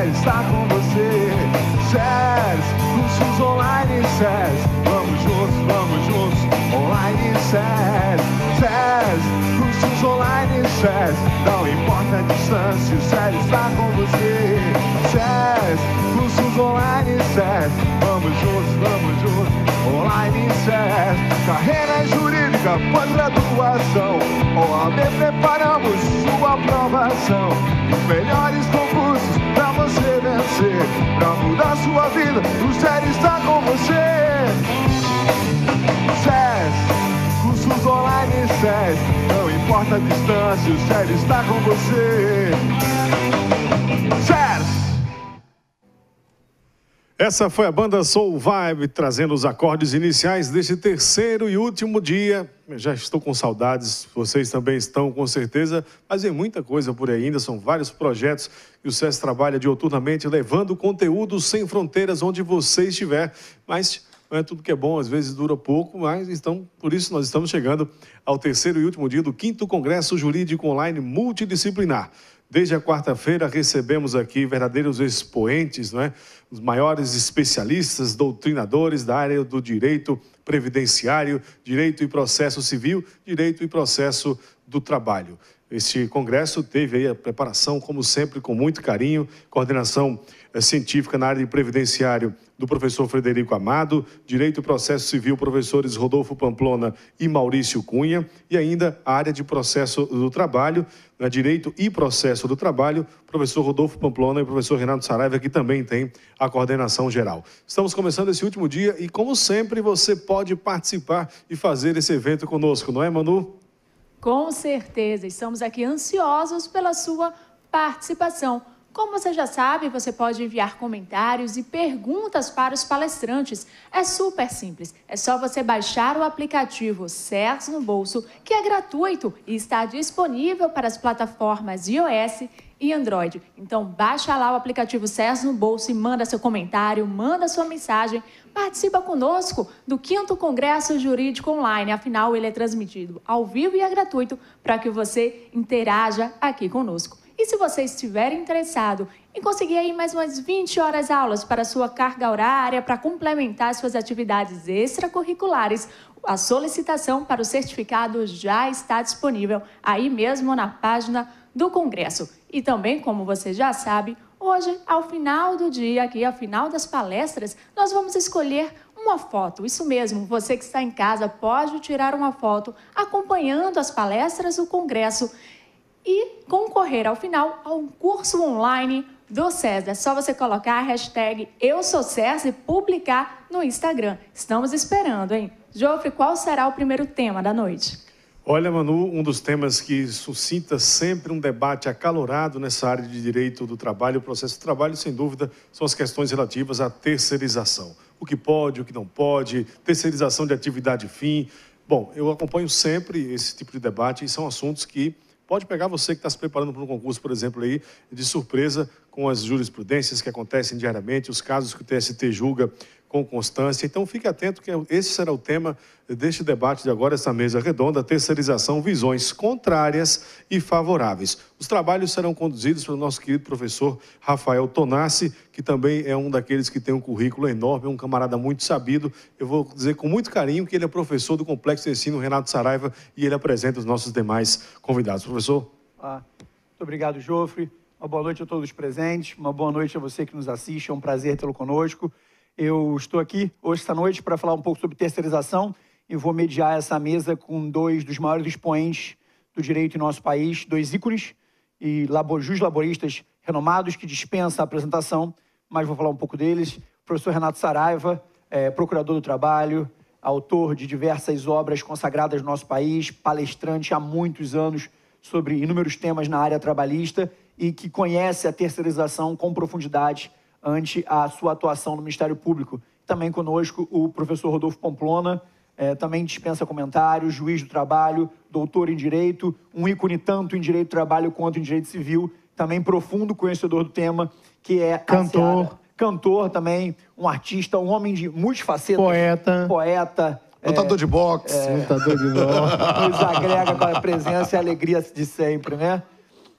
SES está com você. SES, cursos online SES, vamos juntos, online SES. SES, cursos online SES, não importa a distância, o SES está com você. SES, cursos online SES, vamos juntos, online SES. Carreira jurídica, pós-graduação, OAB preparamos sua aprovação. Os melhores concursos pra você vencer, pra mudar sua vida, o SES está com você. SES, cursos online SES, não importa a distância, o SES está com você. SES! Essa foi a banda Soul Vibe, trazendo os acordes iniciais deste terceiro e último dia. Eu já estou com saudades, vocês também estão, com certeza, mas tem muita coisa por aí ainda, são vários projetos que o SES trabalha diuturnamente, levando conteúdo sem fronteiras onde você estiver, mas não é tudo que é bom, às vezes dura pouco, mas então, por isso nós estamos chegando ao terceiro e último dia do 5º Congresso Jurídico Online Multidisciplinar. Desde a quarta-feira recebemos aqui verdadeiros expoentes, não é? Os maiores especialistas, doutrinadores da área do direito previdenciário, direito e processo civil, direito e processo do trabalho. Este congresso teve aí a preparação, como sempre, com muito carinho, coordenação científica na área de previdenciário do professor Frederico Amado, Direito e Processo Civil, professores Rodolfo Pamplona e Maurício Cunha, e ainda a área de Processo do Trabalho, né, Direito e Processo do Trabalho, professor Rodolfo Pamplona e o professor Renato Saraiva, que também tem a coordenação geral. Estamos começando esse último dia e, como sempre, você pode participar e fazer esse evento conosco, não é, Manu? Com certeza, estamos aqui ansiosos pela sua participação. Como você já sabe, você pode enviar comentários e perguntas para os palestrantes. É super simples, é só você baixar o aplicativo SES no Bolso, que é gratuito e está disponível para as plataformas iOS e Android. Então, baixa lá o aplicativo SES no Bolso e manda seu comentário, manda sua mensagem. Participa conosco do 5º Congresso Jurídico Online. Afinal, ele é transmitido ao vivo e é gratuito para que você interaja aqui conosco. E se você estiver interessado em conseguir aí mais umas 20 horas aulas para a sua carga horária, para complementar suas atividades extracurriculares, a solicitação para o certificado já está disponível aí mesmo na página do Congresso. E também, como você já sabe, hoje, ao final do dia, aqui ao final das palestras, nós vamos escolher uma foto. Isso mesmo, você que está em casa pode tirar uma foto acompanhando as palestras do Congresso e concorrer ao final a um curso online do SES. É só você colocar a hashtag #EuSouSES e publicar no Instagram. Estamos esperando, hein? Jofre, qual será o primeiro tema da noite? Olha, Manu, um dos temas que suscita sempre um debate acalorado nessa área de direito do trabalho, o processo do trabalho, sem dúvida, são as questões relativas à terceirização. O que pode, o que não pode, terceirização de atividade fim. Bom, eu acompanho sempre esse tipo de debate e são assuntos que pode pegar você que está se preparando para um concurso, por exemplo, aí, de surpresa com as jurisprudências que acontecem diariamente, os casos que o TST julga com constância. Então, fique atento que esse será o tema deste debate de agora, essa mesa redonda, terceirização, visões contrárias e favoráveis. Os trabalhos serão conduzidos pelo nosso querido professor Rafael Tonassi, que também é um daqueles que tem um currículo enorme, um camarada muito sabido. Eu vou dizer com muito carinho que ele é professor do Complexo de Ensino Renato Saraiva e ele apresenta os nossos demais convidados. Professor? Muito obrigado, Jofre. Uma boa noite a todos os presentes, uma boa noite a você que nos assiste, é um prazer tê-lo conosco. Eu estou aqui hoje, esta noite, para falar um pouco sobre terceirização e vou mediar essa mesa com dois dos maiores expoentes do direito em nosso país, dois ícones e juslaboristas renomados que dispensam a apresentação, mas vou falar um pouco deles. O professor Renato Saraiva, procurador do trabalho, autor de diversas obras consagradas no nosso país, palestrante há muitos anos sobre inúmeros temas na área trabalhista e que conhece a terceirização com profundidade ante a sua atuação no Ministério Público. Também conosco o professor Rodolfo Pamplona, também dispensa comentários, juiz do trabalho, doutor em Direito, um ícone tanto em Direito do Trabalho quanto em Direito Civil, também profundo conhecedor do tema, que é cantor também, um artista, um homem de multifacetas. Poeta. Lutador de boxe. Lutador de boxe. Nos agrega com a presença e a alegria de sempre, né?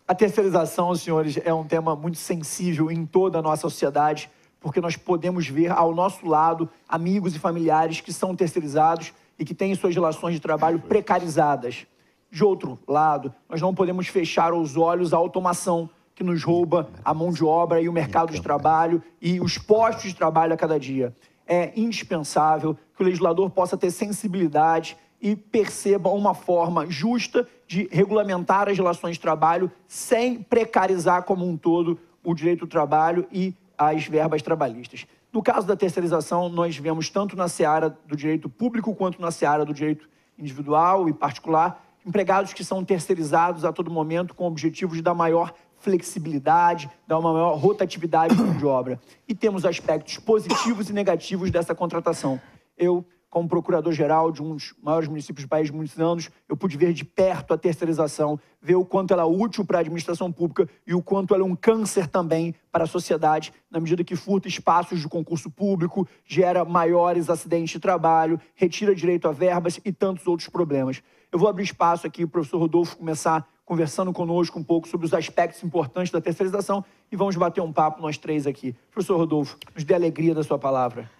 A terceirização, senhores, é um tema muito sensível em toda a nossa sociedade, porque nós podemos ver ao nosso lado amigos e familiares que são terceirizados e que têm suas relações de trabalho precarizadas. De outro lado, nós não podemos fechar os olhos à automação que nos rouba a mão de obra e o mercado de trabalho e os postos de trabalho a cada dia. É indispensável que o legislador possa ter sensibilidade e perceba uma forma justa de regulamentar as relações de trabalho sem precarizar como um todo o direito do trabalho e as verbas trabalhistas. No caso da terceirização, nós vemos tanto na seara do direito público quanto na seara do direito individual e particular, empregados que são terceirizados a todo momento com o objetivo de dar maior flexibilidade, dar uma maior rotatividade de obra. E temos aspectos positivos e negativos dessa contratação. Eu, como procurador-geral de um dos maiores municípios do país de muitos anos, eu pude ver de perto a terceirização, ver o quanto ela é útil para a administração pública e o quanto ela é um câncer também para a sociedade, na medida que furta espaços do concurso público, gera maiores acidentes de trabalho, retira direito a verbas e tantos outros problemas. Eu vou abrir espaço aqui para o professor Rodolfo começar conversando conosco um pouco sobre os aspectos importantes da terceirização e vamos bater um papo nós três aqui. Professor Rodolfo, nos dê a alegria da sua palavra.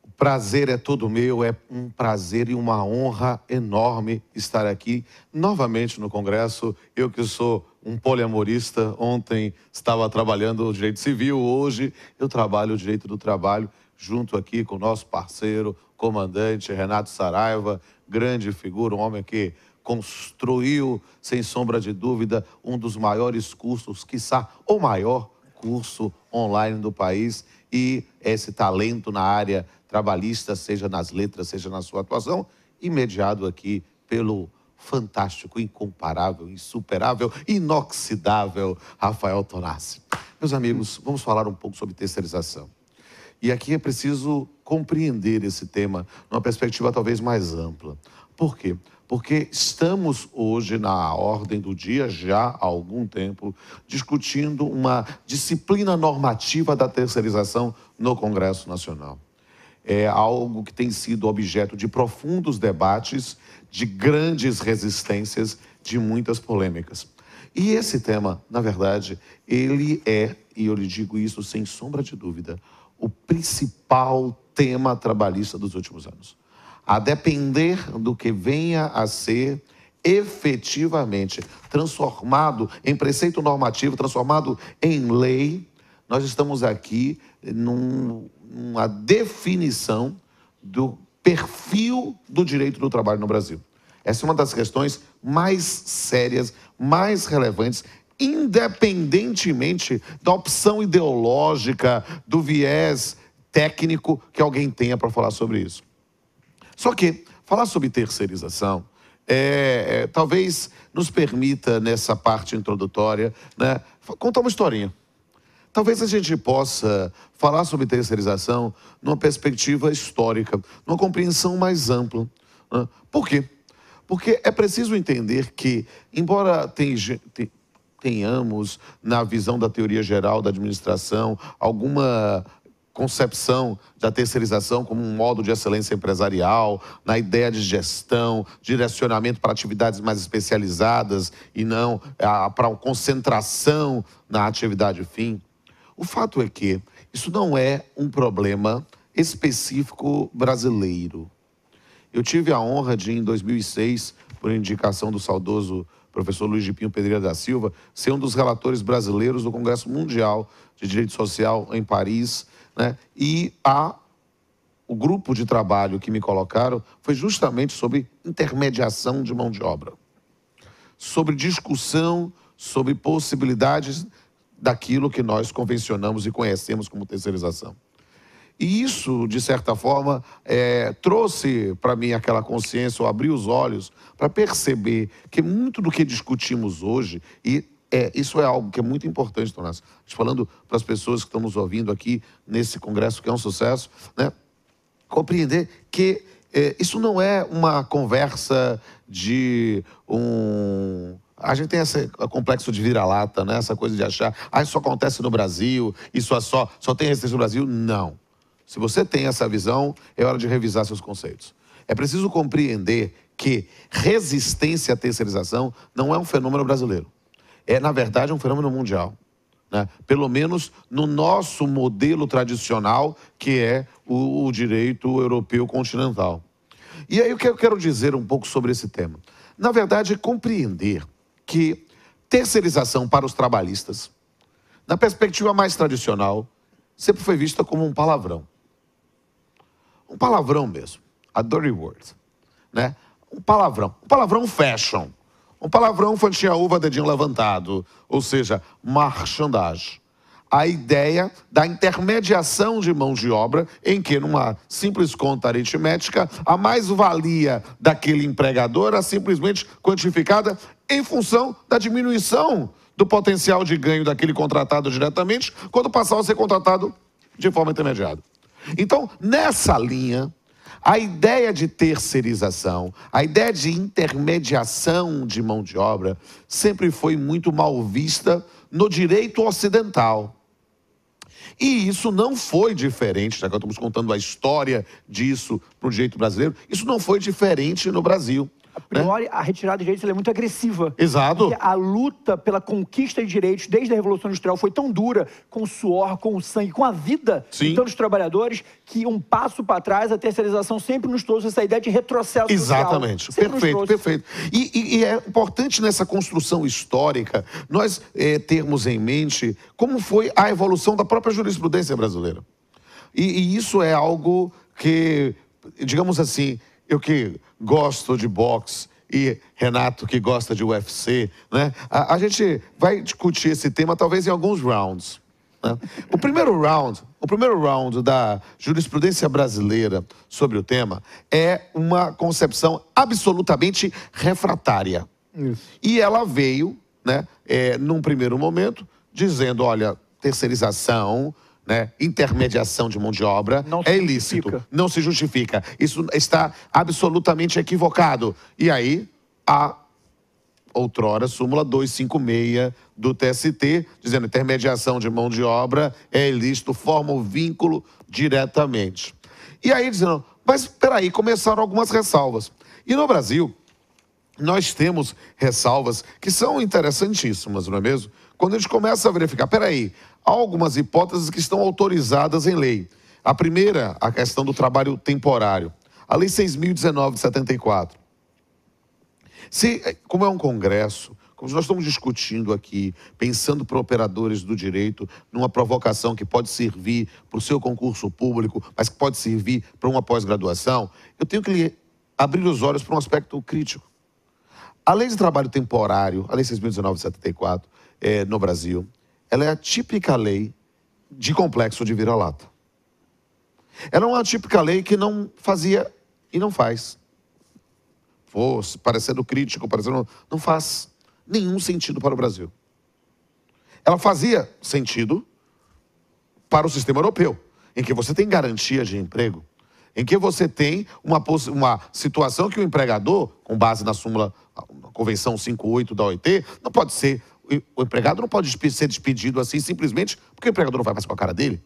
O prazer é todo meu, é um prazer e uma honra enorme estar aqui novamente no Congresso. Eu que sou um poliamorista, ontem estava trabalhando o direito civil, hoje eu trabalho o direito do trabalho junto aqui com o nosso parceiro, comandante Renato Saraiva, grande figura, um homem que construiu, sem sombra de dúvida, um dos maiores cursos, quiçá o maior curso online do país, e esse talento na área trabalhista, seja nas letras, seja na sua atuação, mediado aqui pelo fantástico, incomparável, insuperável, inoxidável Rafael Tonassi. Meus amigos, vamos falar um pouco sobre terceirização. E aqui é preciso compreender esse tema numa perspectiva talvez mais ampla. Por quê? Porque estamos hoje na ordem do dia, já há algum tempo, discutindo uma disciplina normativa da terceirização no Congresso Nacional. É algo que tem sido objeto de profundos debates, de grandes resistências, de muitas polêmicas. E esse tema, na verdade, ele é, e eu lhe digo isso sem sombra de dúvida, o principal tema trabalhista dos últimos anos. A depender do que venha a ser efetivamente transformado em preceito normativo, transformado em lei, nós estamos aqui numa definição do perfil do direito do trabalho no Brasil. Essa é uma das questões mais sérias, mais relevantes, independentemente da opção ideológica, do viés técnico que alguém tenha para falar sobre isso. Só que falar sobre terceirização talvez nos permita, nessa parte introdutória, né, contar uma historinha. Talvez a gente possa falar sobre terceirização numa perspectiva histórica, numa compreensão mais ampla. Né? Por quê? Porque é preciso entender que, embora tenhamos, na visão da teoria geral da administração, alguma concepção da terceirização como um modo de excelência empresarial, na ideia de gestão, direcionamento para atividades mais especializadas e não para a concentração na atividade fim. O fato é que isso não é um problema específico brasileiro. Eu tive a honra de, em 2006, por indicação do saudoso professor Luiz de Pinho Pedreira da Silva, ser um dos relatores brasileiros do Congresso Mundial de Direito Social em Paris, né? E o grupo de trabalho que me colocaram foi justamente sobre intermediação de mão de obra, sobre discussão, sobre possibilidades daquilo que nós convencionamos e conhecemos como terceirização. E isso, de certa forma, trouxe para mim aquela consciência, ou abriu os olhos para perceber que muito do que discutimos hoje, isso é algo que é muito importante, Tonassi. Falando para as pessoas que estão nos ouvindo aqui nesse congresso, que é um sucesso, né? Compreender que isso não é uma conversa de A gente tem esse complexo de vira-lata, né? Essa coisa de achar, isso só acontece no Brasil, isso só tem resistência no Brasil. Não. Se você tem essa visão, é hora de revisar seus conceitos. É preciso compreender que resistência à terceirização não é um fenômeno brasileiro. é, na verdade, um fenômeno mundial, né? Pelo menos no nosso modelo tradicional, que é o direito europeu continental. E aí o que eu quero dizer um pouco sobre esse tema? Na verdade, é compreender que terceirização para os trabalhistas, na perspectiva mais tradicional, sempre foi vista como um palavrão. Um palavrão mesmo, a dirty word, né? Um palavrão fashion, um palavrão fantinha uva, dedinho levantado, ou seja, marchandagem. A ideia da intermediação de mão de obra, em que, numa simples conta aritmética, a mais-valia daquele empregador era simplesmente quantificada em função da diminuição do potencial de ganho daquele contratado diretamente, quando passava a ser contratado de forma intermediada. Então, nessa linha, a ideia de terceirização, a ideia de intermediação de mão de obra, sempre foi muito mal vista no direito ocidental. E isso não foi diferente, já que estamos contando a história disso para o direito brasileiro, isso não foi diferente no Brasil. A priori, a retirada de direitos ela é muito agressiva. Exato. Porque a luta pela conquista de direitos desde a Revolução Industrial foi tão dura, com o suor, com o sangue, com a vida Sim. de tantos trabalhadores, que um passo para trás, a terceirização sempre nos trouxe essa ideia de retrocesso Exatamente. social. Perfeito, perfeito. E é importante nessa construção histórica nós termos em mente como foi a evolução da própria jurisprudência brasileira. E isso é algo que, digamos assim, eu que gosto de boxe e Renato que gosta de UFC, né? A gente vai discutir esse tema talvez em alguns rounds, né? O primeiro round da jurisprudência brasileira sobre o tema é uma concepção absolutamente refratária. Isso. E ela veio, né, num primeiro momento, dizendo, olha, terceirização, né, intermediação de mão de obra é ilícito, não se justifica. Isso está absolutamente equivocado. E aí, a outrora súmula 256 do TST, dizendo intermediação de mão de obra é ilícito, forma o vínculo diretamente. E aí dizendo, mas peraí, começaram algumas ressalvas. E no Brasil, nós temos ressalvas que são interessantíssimas, não é mesmo? Quando a gente começa a verificar, peraí, há algumas hipóteses que estão autorizadas em lei. A primeira, a questão do trabalho temporário. A Lei 6.019 de 74. Como é um congresso, como nós estamos discutindo aqui, pensando para operadores do direito, numa provocação que pode servir para o seu concurso público, mas que pode servir para uma pós-graduação, eu tenho que abrir os olhos para um aspecto crítico. A Lei de Trabalho Temporário, a Lei 6.019 de 74, no Brasil, ela é a típica lei de complexo de vira-lata. Ela é uma típica lei que não fazia e não faz. Fosse parecendo crítico, parecendo... Não faz nenhum sentido para o Brasil. Ela fazia sentido para o sistema europeu, em que você tem garantia de emprego, em que você tem uma situação que o empregador, com base na súmula, na Convenção 58 da OIT, não pode ser... O empregado não pode ser despedido assim simplesmente porque o empregador não vai mais com a cara dele.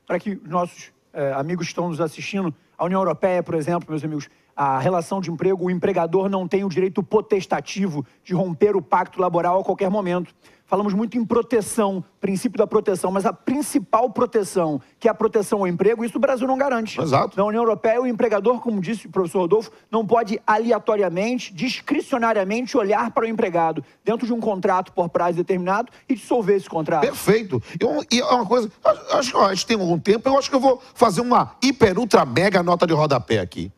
Para que nossos amigos que estão nos assistindo, a União Europeia, por exemplo, meus amigos, a relação de emprego, o empregador não tem o direito potestativo de romper o pacto laboral a qualquer momento. Falamos muito em proteção, princípio da proteção, mas a principal proteção, que é a proteção ao emprego, isso o Brasil não garante. Exato. Na União Europeia, o empregador, como disse o professor Rodolfo, não pode aleatoriamente, discricionariamente olhar para o empregado dentro de um contrato por prazo determinado e dissolver esse contrato. Perfeito. E é uma coisa, acho que a gente tem algum tempo, eu acho que eu vou fazer uma hiper, ultra, mega nota de rodapé aqui.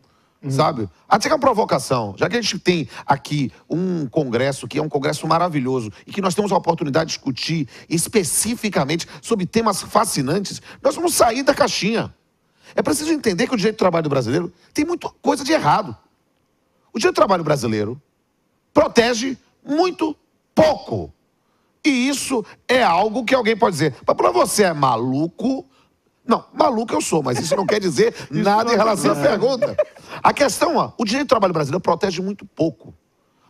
Sabe? Até que a provocação, já que a gente tem aqui um congresso, que é um congresso maravilhoso, e que nós temos a oportunidade de discutir especificamente sobre temas fascinantes, nós vamos sair da caixinha. É preciso entender que o direito do trabalho brasileiro tem muita coisa de errado. O direito do trabalho brasileiro protege muito pouco. E isso é algo que alguém pode dizer, mas para você é maluco... Não, maluco eu sou, mas isso não quer dizer nada em relação à pergunta. A questão, ó, o direito do trabalho brasileiro protege muito pouco.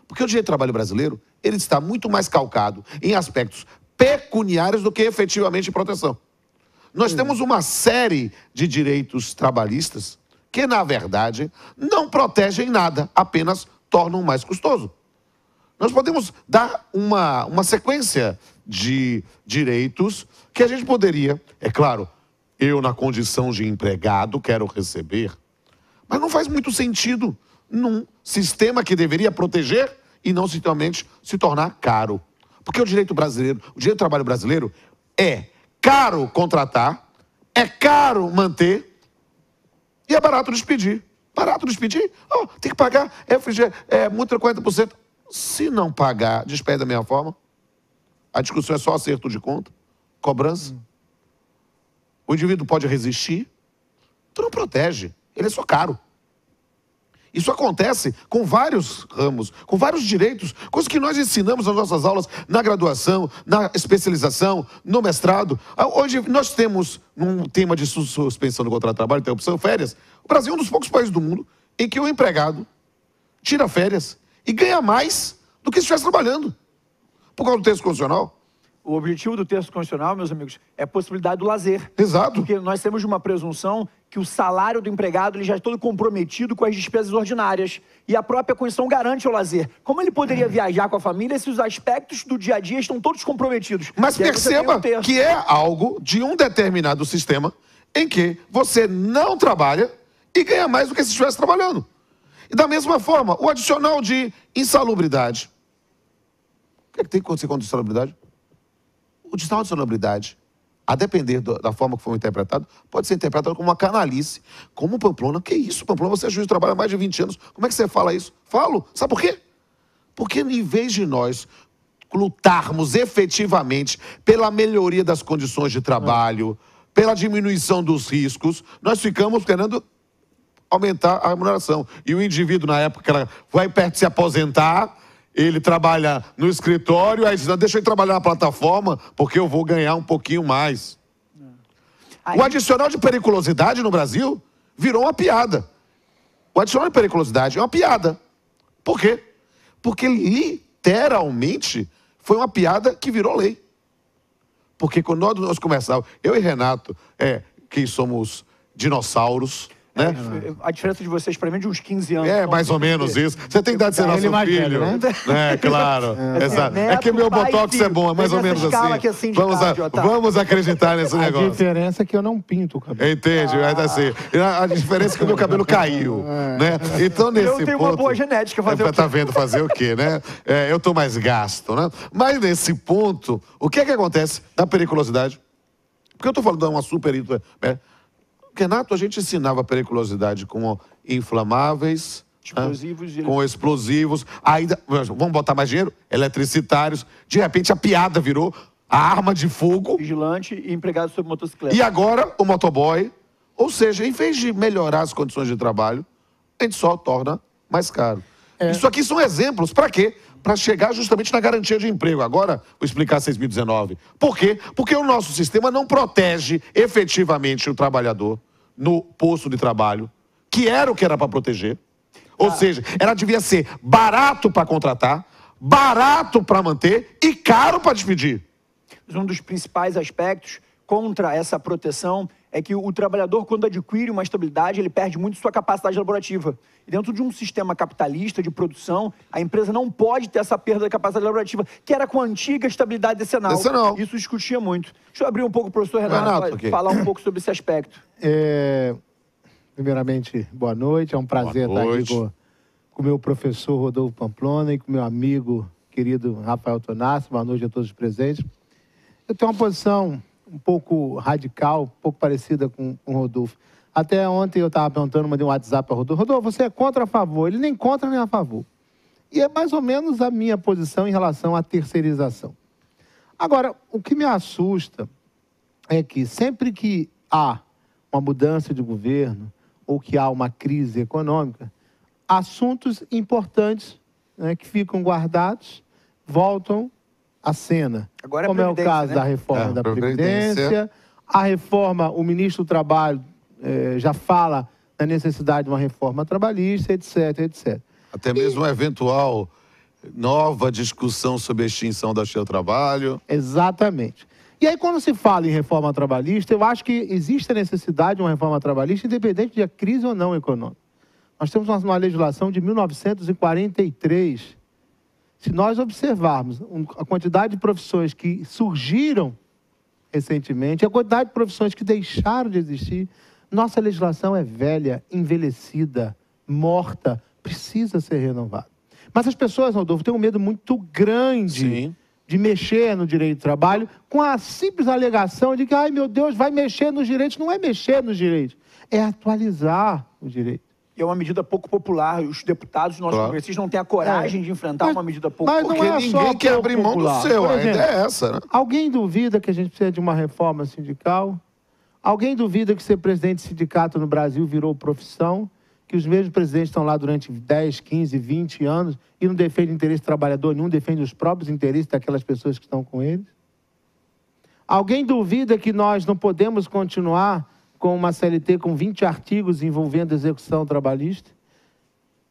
Porque o direito do trabalho brasileiro, ele está muito mais calcado em aspectos pecuniários do que efetivamente em proteção. Nós temos uma série de direitos trabalhistas que, na verdade, não protegem nada, apenas tornam mais custoso. Nós podemos dar uma sequência de direitos que a gente poderia, é claro, eu na condição de empregado quero receber, mas não faz muito sentido num sistema que deveria proteger e não simplesmente se tornar caro. Porque o direito brasileiro, o direito do trabalho brasileiro é caro contratar, é caro manter e é barato despedir. Barato despedir? Oh, tem que pagar multa de 40%. Se não pagar, despede da mesma forma. A discussão é só acerto de conta, cobrança. O indivíduo pode resistir, tu não protege, ele é só caro. Isso acontece com vários ramos, com vários direitos, coisas que nós ensinamos nas nossas aulas, na graduação, na especialização, no mestrado. Hoje nós temos um tema de suspensão do contrato de trabalho, interrupção, férias. O Brasil é um dos poucos países do mundo em que o empregado tira férias e ganha mais do que se estivesse trabalhando, por causa do texto constitucional. O objetivo do texto constitucional, meus amigos, é a possibilidade do lazer. Exato. Porque nós temos uma presunção que o salário do empregado ele já é todo comprometido com as despesas ordinárias. E a própria Constituição garante o lazer. Como ele poderia viajar com a família se os aspectos do dia a dia estão todos comprometidos? Mas perceba que é algo de um determinado sistema em que você não trabalha e ganha mais do que se estivesse trabalhando. E da mesma forma, o adicional de insalubridade. O que é que tem que acontecer com a insalubridade? O adicional de insalubridade, a depender da forma que for interpretado, pode ser interpretado como uma canalice. Como Pamplona. Que isso, Pamplona? Você é juiz de trabalho há mais de 20 anos. Como é que você fala isso? Falo. Sabe por quê? Porque em vez de nós lutarmos efetivamente pela melhoria das condições de trabalho, pela diminuição dos riscos, nós ficamos querendo aumentar a remuneração. E o indivíduo, na época que ela vai perto de se aposentar, ele trabalha no escritório, aí diz, deixa eu trabalhar na plataforma, porque eu vou ganhar um pouquinho mais. O adicional de periculosidade no Brasil virou uma piada. O adicional de periculosidade é uma piada. Por quê? Porque literalmente foi uma piada que virou lei. Porque quando nós começávamos, eu e Renato, que somos dinossauros, né? A diferença de vocês, para mim, é de uns 15 anos. É, mais ou menos isso. Você tem idade de ser nosso filho. Né? É, claro. Exato. Neto, que meu pai, botox filho. é bom, é mais ou menos assim. Vamos acreditar nesse negócio. A diferença é que eu não pinto o cabelo. Entende? Assim, a diferença é que o meu cabelo caiu. Né? Então, nesse ponto... Eu tenho uma boa genética. Tá vendo fazer o quê, né? Eu tô mais gasto, né? Mas nesse ponto, o que é que acontece na periculosidade? Porque eu tô falando de uma super... Renato, a gente ensinava periculosidade com inflamáveis, explosivos, com explosivos, ainda, vamos botar mais dinheiro? Eletricitários. De repente a piada virou a arma de fogo. Vigilante e empregado sob motocicleta. E agora o motoboy. Ou seja, em vez de melhorar as condições de trabalho, a gente só torna mais caro. Isso aqui são exemplos. Para quê? Para chegar justamente na garantia de emprego. Agora, vou explicar 6.019. Por quê? Porque o nosso sistema não protege efetivamente o trabalhador no posto de trabalho, que era o que era para proteger. Ou seja, ela devia ser barato para contratar, barato para manter e caro para despedir. Um dos principais aspectos contra essa proteção é que o trabalhador, quando adquire uma estabilidade, ele perde muito sua capacidade laborativa. E dentro de um sistema capitalista de produção, a empresa não pode ter essa perda da capacidade laborativa, que era com a antiga estabilidade decenal. Isso discutia muito. Deixa eu abrir um pouco o professor Renato para falar um pouco sobre esse aspecto. Primeiramente, boa noite. É um prazer estar aqui com o meu professor Rodolfo Pamplona e com o meu amigo querido Rafael Tonassi. Boa noite a todos os presentes. Eu tenho uma posição um pouco radical, um pouco parecida com o Rodolfo. Até ontem eu estava perguntando, mandei um WhatsApp para o Rodolfo. Rodolfo, você é contra ou a favor? Ele nem contra nem a favor. E é mais ou menos a minha posição em relação à terceirização. Agora, o que me assusta é que sempre que há uma mudança de governo ou que há uma crise econômica, assuntos importantes, né, que ficam guardados voltam à cena. Agora como é o caso, né, da reforma da Previdência. A reforma, o ministro do Trabalho já fala da necessidade de uma reforma trabalhista, etc, etc. Até mesmo uma eventual nova discussão sobre a extinção da justiça do trabalho. Exatamente. E aí, quando se fala em reforma trabalhista, eu acho que existe a necessidade de uma reforma trabalhista, independente de crise ou não econômica. Nós temos uma legislação de 1943. se nós observarmos a quantidade de profissões que surgiram recentemente, a quantidade de profissões que deixaram de existir, nossa legislação é velha, envelhecida, morta, precisa ser renovada. Mas as pessoas, Rodolfo, têm um medo muito grande de mexer no direito do trabalho com a simples alegação de que, ai meu Deus, vai mexer nos direitos. Não é mexer nos direitos, é atualizar os direitos. E é uma medida pouco popular. Os deputados, nossos congressistas, não têm a coragem de enfrentar uma medida pouco popular. Porque ninguém quer abrir mão do seu, a ideia é essa, né? Alguém duvida que a gente precisa de uma reforma sindical? Alguém duvida que ser presidente de sindicato no Brasil virou profissão? Que os mesmos presidentes estão lá durante 10, 15, 20 anos e não defendem o interesse do trabalhador, não defendem os próprios interesses daquelas pessoas que estão com eles? Alguém duvida que nós não podemos continuar com uma CLT com 20 artigos envolvendo execução trabalhista,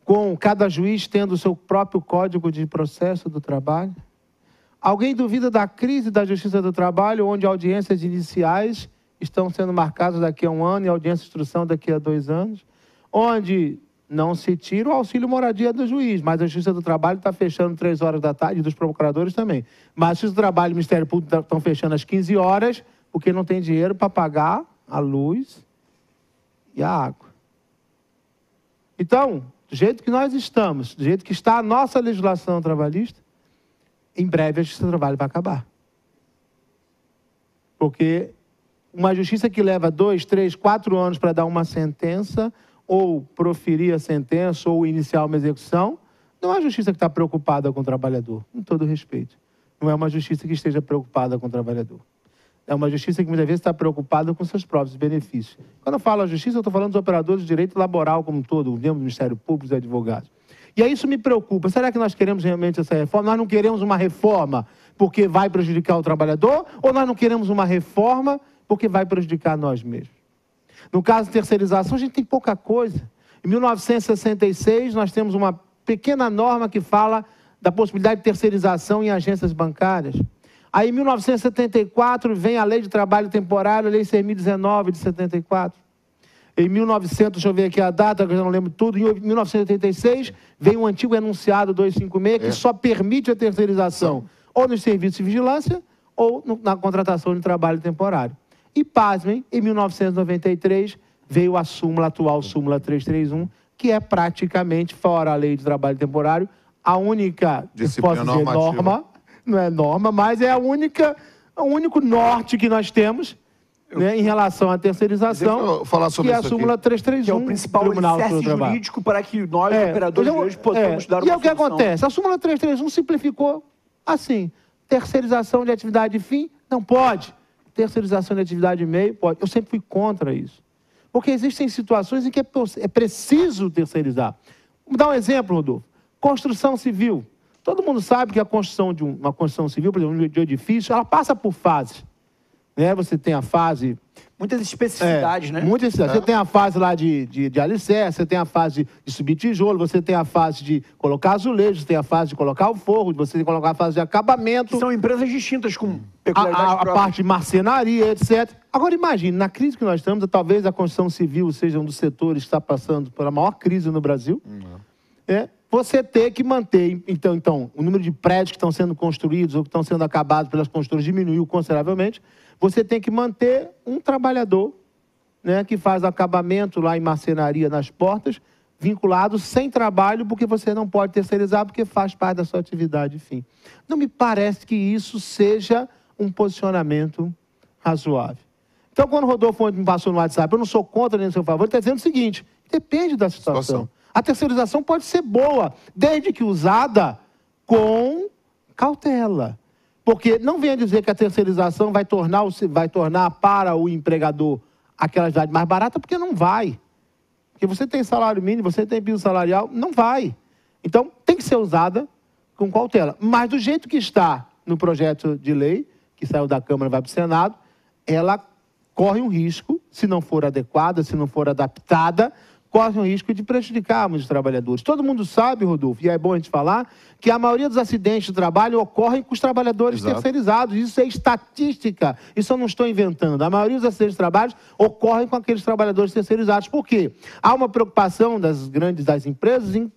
com cada juiz tendo o seu próprio código de processo do trabalho? Alguém duvida da crise da justiça do trabalho, onde audiências iniciais estão sendo marcadas daqui a 1 ano e audiência de instrução daqui a 2 anos, onde não se tira o auxílio moradia do juiz, mas a Justiça do Trabalho está fechando 3 horas da tarde, e dos procuradores também. Mas a Justiça do Trabalho e o Ministério Público estão fechando às 15 horas, porque não tem dinheiro para pagar a luz e a água. Então, do jeito que nós estamos, do jeito que está a nossa legislação trabalhista, em breve a Justiça do Trabalho vai acabar. Porque uma justiça que leva 2, 3, 4 anos para dar uma sentença, ou proferir a sentença, ou iniciar uma execução, não é uma justiça que está preocupada com o trabalhador, com todo respeito. Não é uma justiça que esteja preocupada com o trabalhador. É uma justiça que muitas vezes está preocupada com seus próprios benefícios. Quando eu falo justiça, eu estou falando dos operadores de direito laboral como um todo, o membro do Ministério Público, os advogados. E aí isso me preocupa. Será que nós queremos realmente essa reforma? Nós não queremos uma reforma porque vai prejudicar o trabalhador, ou nós não queremos uma reforma porque vai prejudicar nós mesmos? No caso de terceirização, a gente tem pouca coisa. Em 1966, nós temos uma pequena norma que fala da possibilidade de terceirização em agências bancárias. Aí, em 1974, vem a Lei de Trabalho Temporário, a Lei 6.019 de 74. Em 1900, deixa eu ver aqui a data, que eu já não lembro tudo, em 1986, vem o antigo enunciado 256, que só permite a terceirização ou nos serviços de vigilância ou na contratação de trabalho temporário. E, pasmem, em 1993, veio a súmula, atual súmula 331, que é praticamente, fora a Lei de Trabalho Temporário, a única, disciplina posso dizer, norma, não é norma, mas é o único norte que nós temos, né, em relação à terceirização, falar sobre que é a súmula 331. Que é o principal alicerce jurídico para que nós, operadores de hoje, possamos dar uma solução. E é o que acontece? A súmula 331 simplificou assim: terceirização de atividade fim, não pode. Terceirização de atividade meio, pode. Eu sempre fui contra isso. Porque existem situações em que é preciso terceirizar. Vamos dar um exemplo, Rodolfo. Construção civil. Todo mundo sabe que a construção de uma construção civil, por exemplo, de um edifício, ela passa por fases. Né? Você tem a fase... Muitas especificidades, né? Muitas especificidades. Você tem a fase lá de alicerce, você tem a fase de subir tijolo, você tem a fase de colocar azulejo, você tem a fase de colocar o forro, você tem que colocar a fase de acabamento. Que são empresas distintas com peculiaridades próprias. A parte de marcenaria, etc. Agora, imagine, na crise que nós estamos, talvez a construção civil seja um dos setores que está passando pela maior crise no Brasil. Você ter que manter, então, o número de prédios que estão sendo construídos ou que estão sendo acabados pelas construtoras diminuiu consideravelmente. Você tem que manter um trabalhador, né, que faz acabamento lá em marcenaria nas portas, vinculado sem trabalho, porque você não pode terceirizar, porque faz parte da sua atividade, enfim. Não me parece que isso seja um posicionamento razoável. Então, quando o Rodolfo me passou no WhatsApp, eu não sou contra nem a seu favor, ele está dizendo o seguinte: depende da situação. A terceirização pode ser boa, desde que usada com cautela. Porque não venha dizer que a terceirização vai tornar para o empregador aquela atividade mais barata, porque não vai. Porque você tem salário mínimo, você tem piso salarial, não vai. Então, tem que ser usada com cautela. Mas do jeito que está no projeto de lei, que saiu da Câmara e vai para o Senado, ela corre um risco, se não for adequada, se não for adaptada, corre um risco de prejudicar muitos trabalhadores. Todo mundo sabe, Rodolfo, e é bom a gente falar, que a maioria dos acidentes de trabalho ocorrem com os trabalhadores terceirizados. Isso é estatística, isso eu não estou inventando. A maioria dos acidentes de trabalho ocorrem com aqueles trabalhadores terceirizados. Por quê? Há uma preocupação das empresas em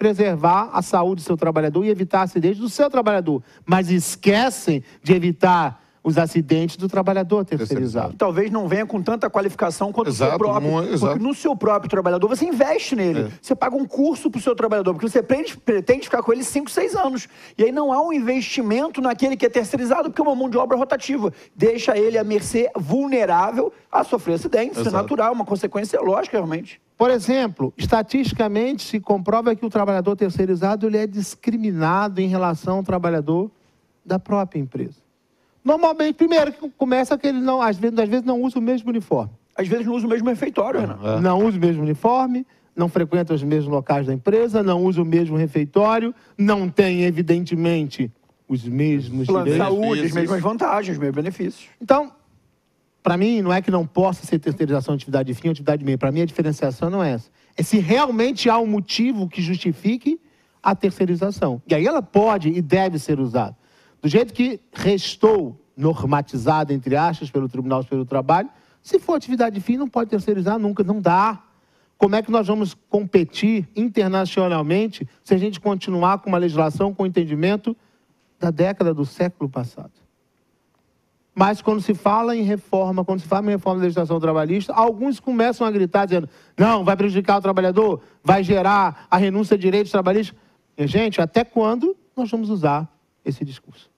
preservar a saúde do seu trabalhador e evitar acidentes do seu trabalhador, mas esquecem de evitar os acidentes do trabalhador terceirizado. Talvez não venha com tanta qualificação quanto o seu próprio. Exato. Porque no seu próprio trabalhador, você investe nele. Você paga um curso para o seu trabalhador, porque você pretende ficar com ele 5, 6 anos. E aí não há um investimento naquele que é terceirizado, porque é uma mão de obra rotativa. Deixa ele à mercê, vulnerável a sofrer acidentes. Isso é natural, uma consequência lógica, realmente. Por exemplo, estatisticamente se comprova que o trabalhador terceirizado ele é discriminado em relação ao trabalhador da própria empresa. Normalmente, primeiro, que começa que ele não, às vezes não usa o mesmo uniforme. Às vezes não usa o mesmo refeitório, Renan. Não usa o mesmo uniforme, não frequenta os mesmos locais da empresa, não usa o mesmo refeitório, não tem, evidentemente, os mesmos Plano de direitos. saúde, as mesmas vantagens, os mesmos benefícios. Então, para mim, não é que não possa ser terceirização de atividade fim ou atividade meia. Para mim, a diferenciação não é essa. É se realmente há um motivo que justifique a terceirização. E aí ela pode e deve ser usada. Do jeito que restou normatizado, entre aspas, pelo Tribunal Superior do Trabalho, se for atividade fim, não pode terceirizar nunca, não dá. Como é que nós vamos competir internacionalmente se a gente continuar com uma legislação com entendimento da década do século passado? Mas quando se fala em reforma, quando se fala em reforma da legislação trabalhista, alguns começam a gritar dizendo, não, vai prejudicar o trabalhador, vai gerar a renúncia de direitos trabalhistas. E, gente, até quando nós vamos usar esse discurso?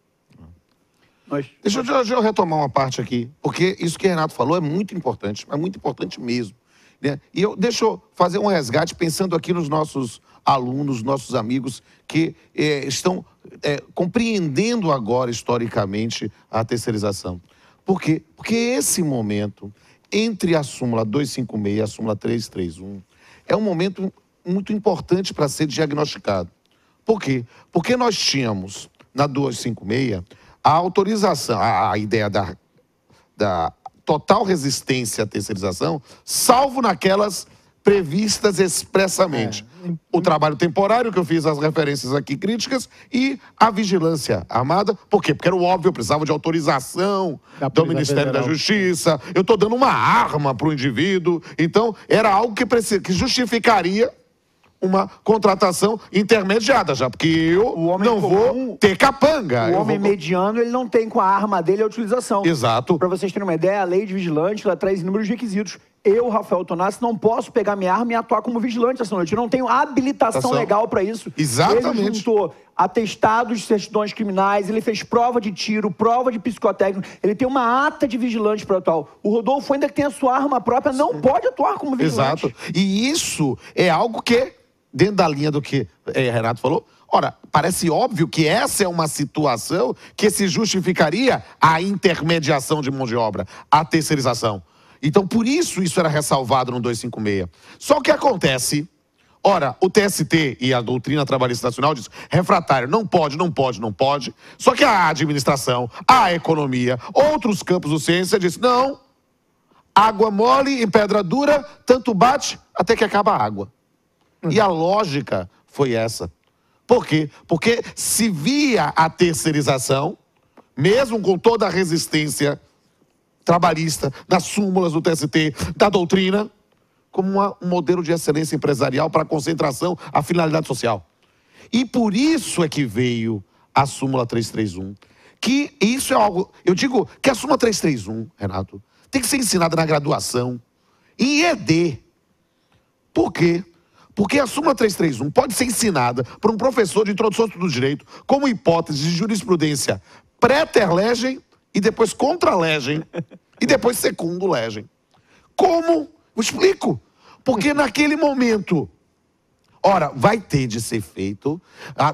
Deixa eu retomar uma parte aqui, porque isso que o Renato falou é muito importante mesmo. Né? E deixa eu fazer um resgate pensando aqui nos nossos alunos, nossos amigos que estão compreendendo agora historicamente a terceirização. Por quê? Porque esse momento entre a súmula 256 e a súmula 331 é um momento muito importante para ser diagnosticado. Por quê? Porque nós tínhamos na 256 a autorização, a ideia da total resistência à terceirização, salvo naquelas previstas expressamente. O trabalho temporário, que eu fiz as referências aqui críticas, e a vigilância armada. Por quê? Porque era o óbvio, eu precisava de autorização do Ministério da Justiça. Eu estou dando uma arma para o indivíduo. Então, era algo que justificaria uma contratação intermediada, já, porque eu não vou ter capanga. O homem mediano, ele não tem com a arma dele a utilização. Exato. Para vocês terem uma ideia, a lei de vigilante, ela traz inúmeros requisitos. Eu, Rafael Tonassi, não posso pegar minha arma e atuar como vigilante essa noite. Eu não tenho habilitação legal para isso. Exatamente. Ele juntou atestados de certidões criminais, ele fez prova de tiro, prova de psicotécnico, ele tem uma ata de vigilante para atuar. O Rodolfo, ainda que tenha sua arma própria, não pode atuar como vigilante. Exato. E isso é algo que, dentro da linha do que Renato falou, ora, parece óbvio que essa é uma situação que se justificaria a intermediação de mão de obra, a terceirização. Então, por isso era ressalvado no 256. Só que acontece, ora, o TST e a doutrina trabalhista nacional diz, refratário, não pode. Só que a administração, a economia, outros campos do ciência diz, não, água mole em pedra dura, tanto bate até que acaba a água. E a lógica foi essa. Por quê? Porque se via a terceirização, mesmo com toda a resistência trabalhista, das súmulas do TST, da doutrina, como um modelo de excelência empresarial para a concentração, a finalidade social. E por isso é que veio a súmula 331. Que isso é algo... Eu digo que a súmula 331, Renato, tem que ser ensinada na graduação, em ED. Por quê? Porque a súmula 331 pode ser ensinada por um professor de introdução do direito como hipótese de jurisprudência pré-ter-legem e depois contra-legem e depois segundo-legem. Como? Eu explico. Porque naquele momento, ora, vai ter de ser feito,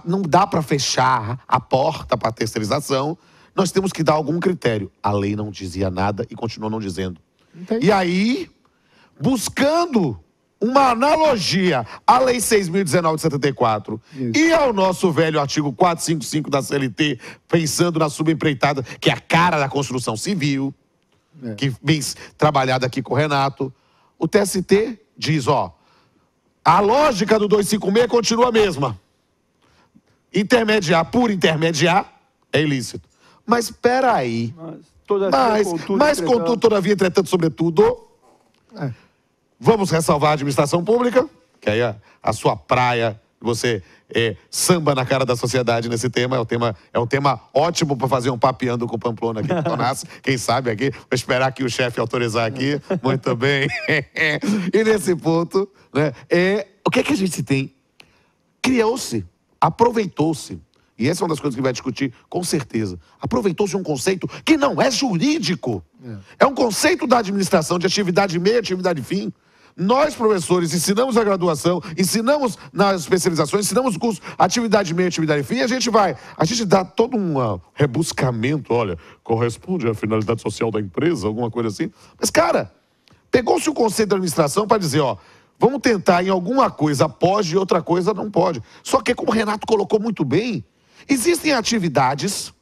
não dá para fechar a porta para a terceirização, nós temos que dar algum critério. A lei não dizia nada e continuou não dizendo. Entendi. E aí, buscando uma analogia à Lei 6.019 de 74 e ao nosso velho artigo 455 da CLT, pensando na subempreitada, que é a cara da construção civil, que vem trabalhada aqui com o Renato, o TST diz, a lógica do 256 continua a mesma. Intermediar por intermediar é ilícito. Mas espera aí. Mas contudo, todavia, entretanto, sobretudo... Vamos ressalvar a administração pública, que aí é a sua praia Você samba na cara da sociedade nesse tema. É um tema ótimo para fazer um papeando com o Pamplona aqui. Quem sabe aqui. Vou esperar aqui o chefe autorizar aqui. Muito bem. E nesse ponto, né, o que é que a gente tem? Criou-se, aproveitou-se. E essa é uma das coisas que vai discutir, com certeza. Aproveitou-se um conceito que não é jurídico. É um conceito da administração de atividade meio e atividade fim. Nós, professores, ensinamos a graduação, ensinamos nas especializações, ensinamos o curso atividade meio e atividade fim, e a gente dá todo um rebuscamento, olha, corresponde à finalidade social da empresa, alguma coisa assim. Mas, cara, pegou-se o conceito da administração para dizer, ó, vamos tentar em alguma coisa pode e outra coisa não pode. Só que, como o Renato colocou muito bem, existem atividades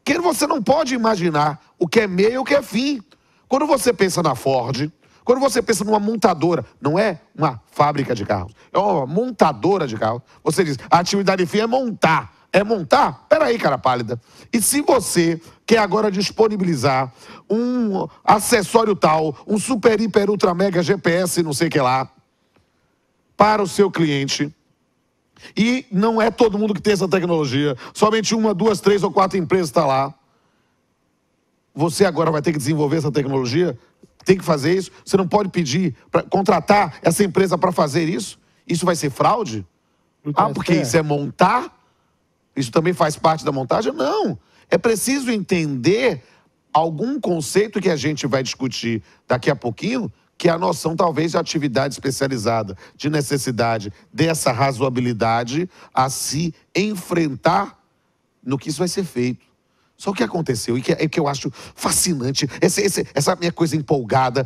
que você não pode imaginar o que é meio e o que é fim. Quando você pensa na Ford, quando você pensa numa montadora, não é uma fábrica de carros, é uma montadora de carros. Você diz, a atividade fim é montar. É montar? Peraí, cara pálida. E se você quer agora disponibilizar um acessório tal, um super, hiper, ultra, mega GPS, não sei o que lá, para o seu cliente, e não é todo mundo que tem essa tecnologia, somente 1, 2, 3 ou 4 empresas está lá, você agora vai ter que desenvolver essa tecnologia, tem que fazer isso, você não pode pedir para contratar essa empresa para fazer isso? Isso vai ser fraude? Porque isso é montar? Isso também faz parte da montagem? Não. É preciso entender algum conceito que a gente vai discutir daqui a pouquinho, que é a noção, talvez, de atividade especializada, de necessidade dessa razoabilidade a se enfrentar no que isso vai ser feito. Só o que aconteceu, e que eu acho fascinante, essa minha coisa empolgada,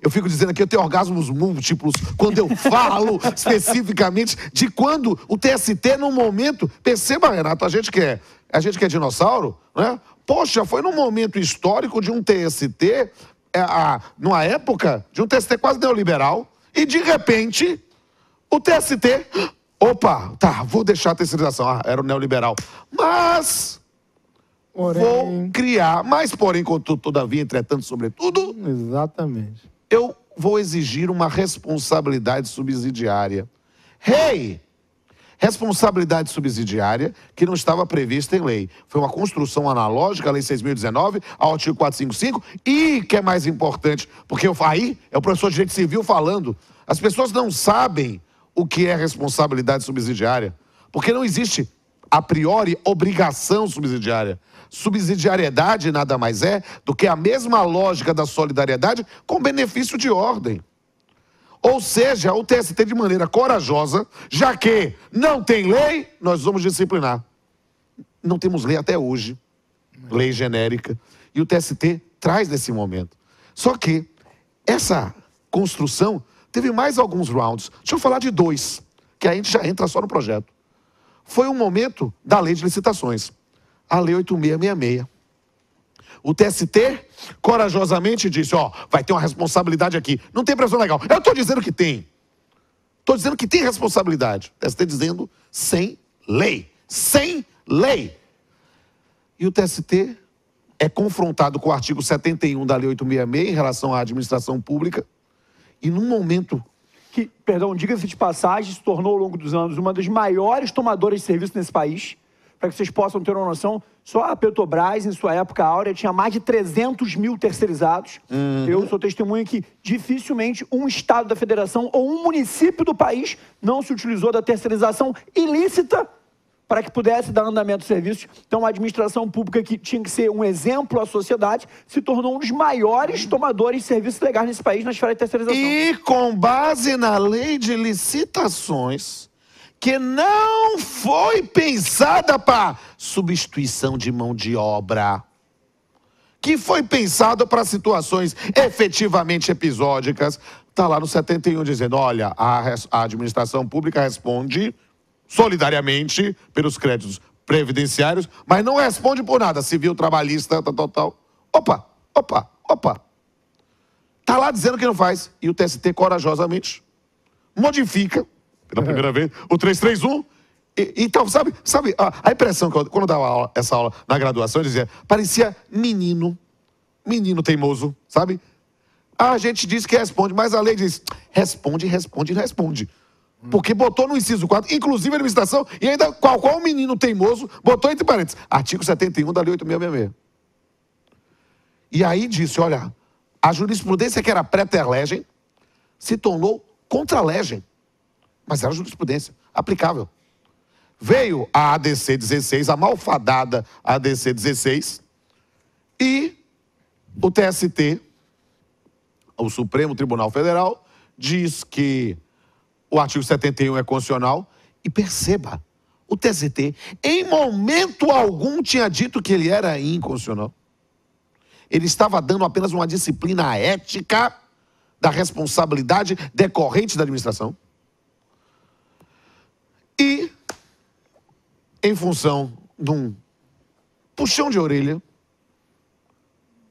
eu fico dizendo aqui, eu tenho orgasmos múltiplos quando eu falo especificamente de quando o TST, num momento, perceba, Renato, a gente que é dinossauro, né? Poxa, foi num momento histórico de um TST, numa época de um TST quase neoliberal, e de repente, o TST, opa, tá, vou deixar a terceirização, era o neoliberal, mas... Vou criar, mas porém, todavia, entretanto, sobretudo... Exatamente. Eu vou exigir uma responsabilidade subsidiária. Responsabilidade subsidiária que não estava prevista em lei. Foi uma construção analógica, a Lei 6.019, ao artigo 455, e, que é mais importante, porque aí é o professor de Direito Civil falando, as pessoas não sabem o que é responsabilidade subsidiária, porque não existe, a priori, obrigação subsidiária. Subsidiariedade nada mais é do que a mesma lógica da solidariedade com benefício de ordem. Ou seja, o TST, de maneira corajosa, já que não tem lei, nós vamos disciplinar. Não temos lei até hoje, lei genérica, e o TST traz nesse momento. Só que essa construção teve mais alguns rounds. Deixa eu falar de 2, que a gente já entra só no projeto. Foi um momento da lei de licitações. A Lei 8666. O TST corajosamente disse, ó, vai ter uma responsabilidade aqui. Não tem pressão legal. Eu estou dizendo que tem. Estou dizendo que tem responsabilidade. O TST dizendo sem lei. Sem lei. E o TST é confrontado com o artigo 71 da Lei 8666 em relação à administração pública. E num momento... que, perdão, diga-se de passagem, se tornou ao longo dos anos uma das maiores tomadoras de serviço nesse país. Para que vocês possam ter uma noção, só a Petrobras, em sua época áurea, tinha mais de 300 mil terceirizados. Eu sou testemunha que dificilmente um estado da federação ou um município do país não se utilizou da terceirização ilícita para que pudesse dar andamento aos serviços. Então, a administração pública, que tinha que ser um exemplo à sociedade, se tornou um dos maiores tomadores de serviços legais nesse país na esfera de terceirização. E com base na lei de licitações, que não foi pensada para substituição de mão de obra, que foi pensada para situações efetivamente episódicas, está lá no 71 dizendo, olha, a administração pública responde solidariamente pelos créditos previdenciários, mas não responde por nada, civil, trabalhista, tal. Opa. Está lá dizendo que não faz. E o TST corajosamente modifica, pela primeira vez, o 331. Então, sabe a impressão que quando eu dava essa aula na graduação, eu dizia, parecia menino teimoso, sabe? A gente diz que responde, mas a lei diz, responde. Porque botou no inciso 4, inclusive a administração, e ainda qual menino teimoso botou entre parênteses, artigo 71 da Lei 8.666. E aí disse, olha, a jurisprudência que era pré-ter-legem se tornou contra-legem. Mas era jurisprudência aplicável. Veio a ADC 16, a malfadada ADC 16, e o TST, o Supremo Tribunal Federal, diz que o artigo 71 é constitucional. E perceba, o TST, em momento algum, tinha dito que ele era inconstitucional. Ele estava dando apenas uma disciplina ética da responsabilidade decorrente da administração. E, em função de um puxão de orelha,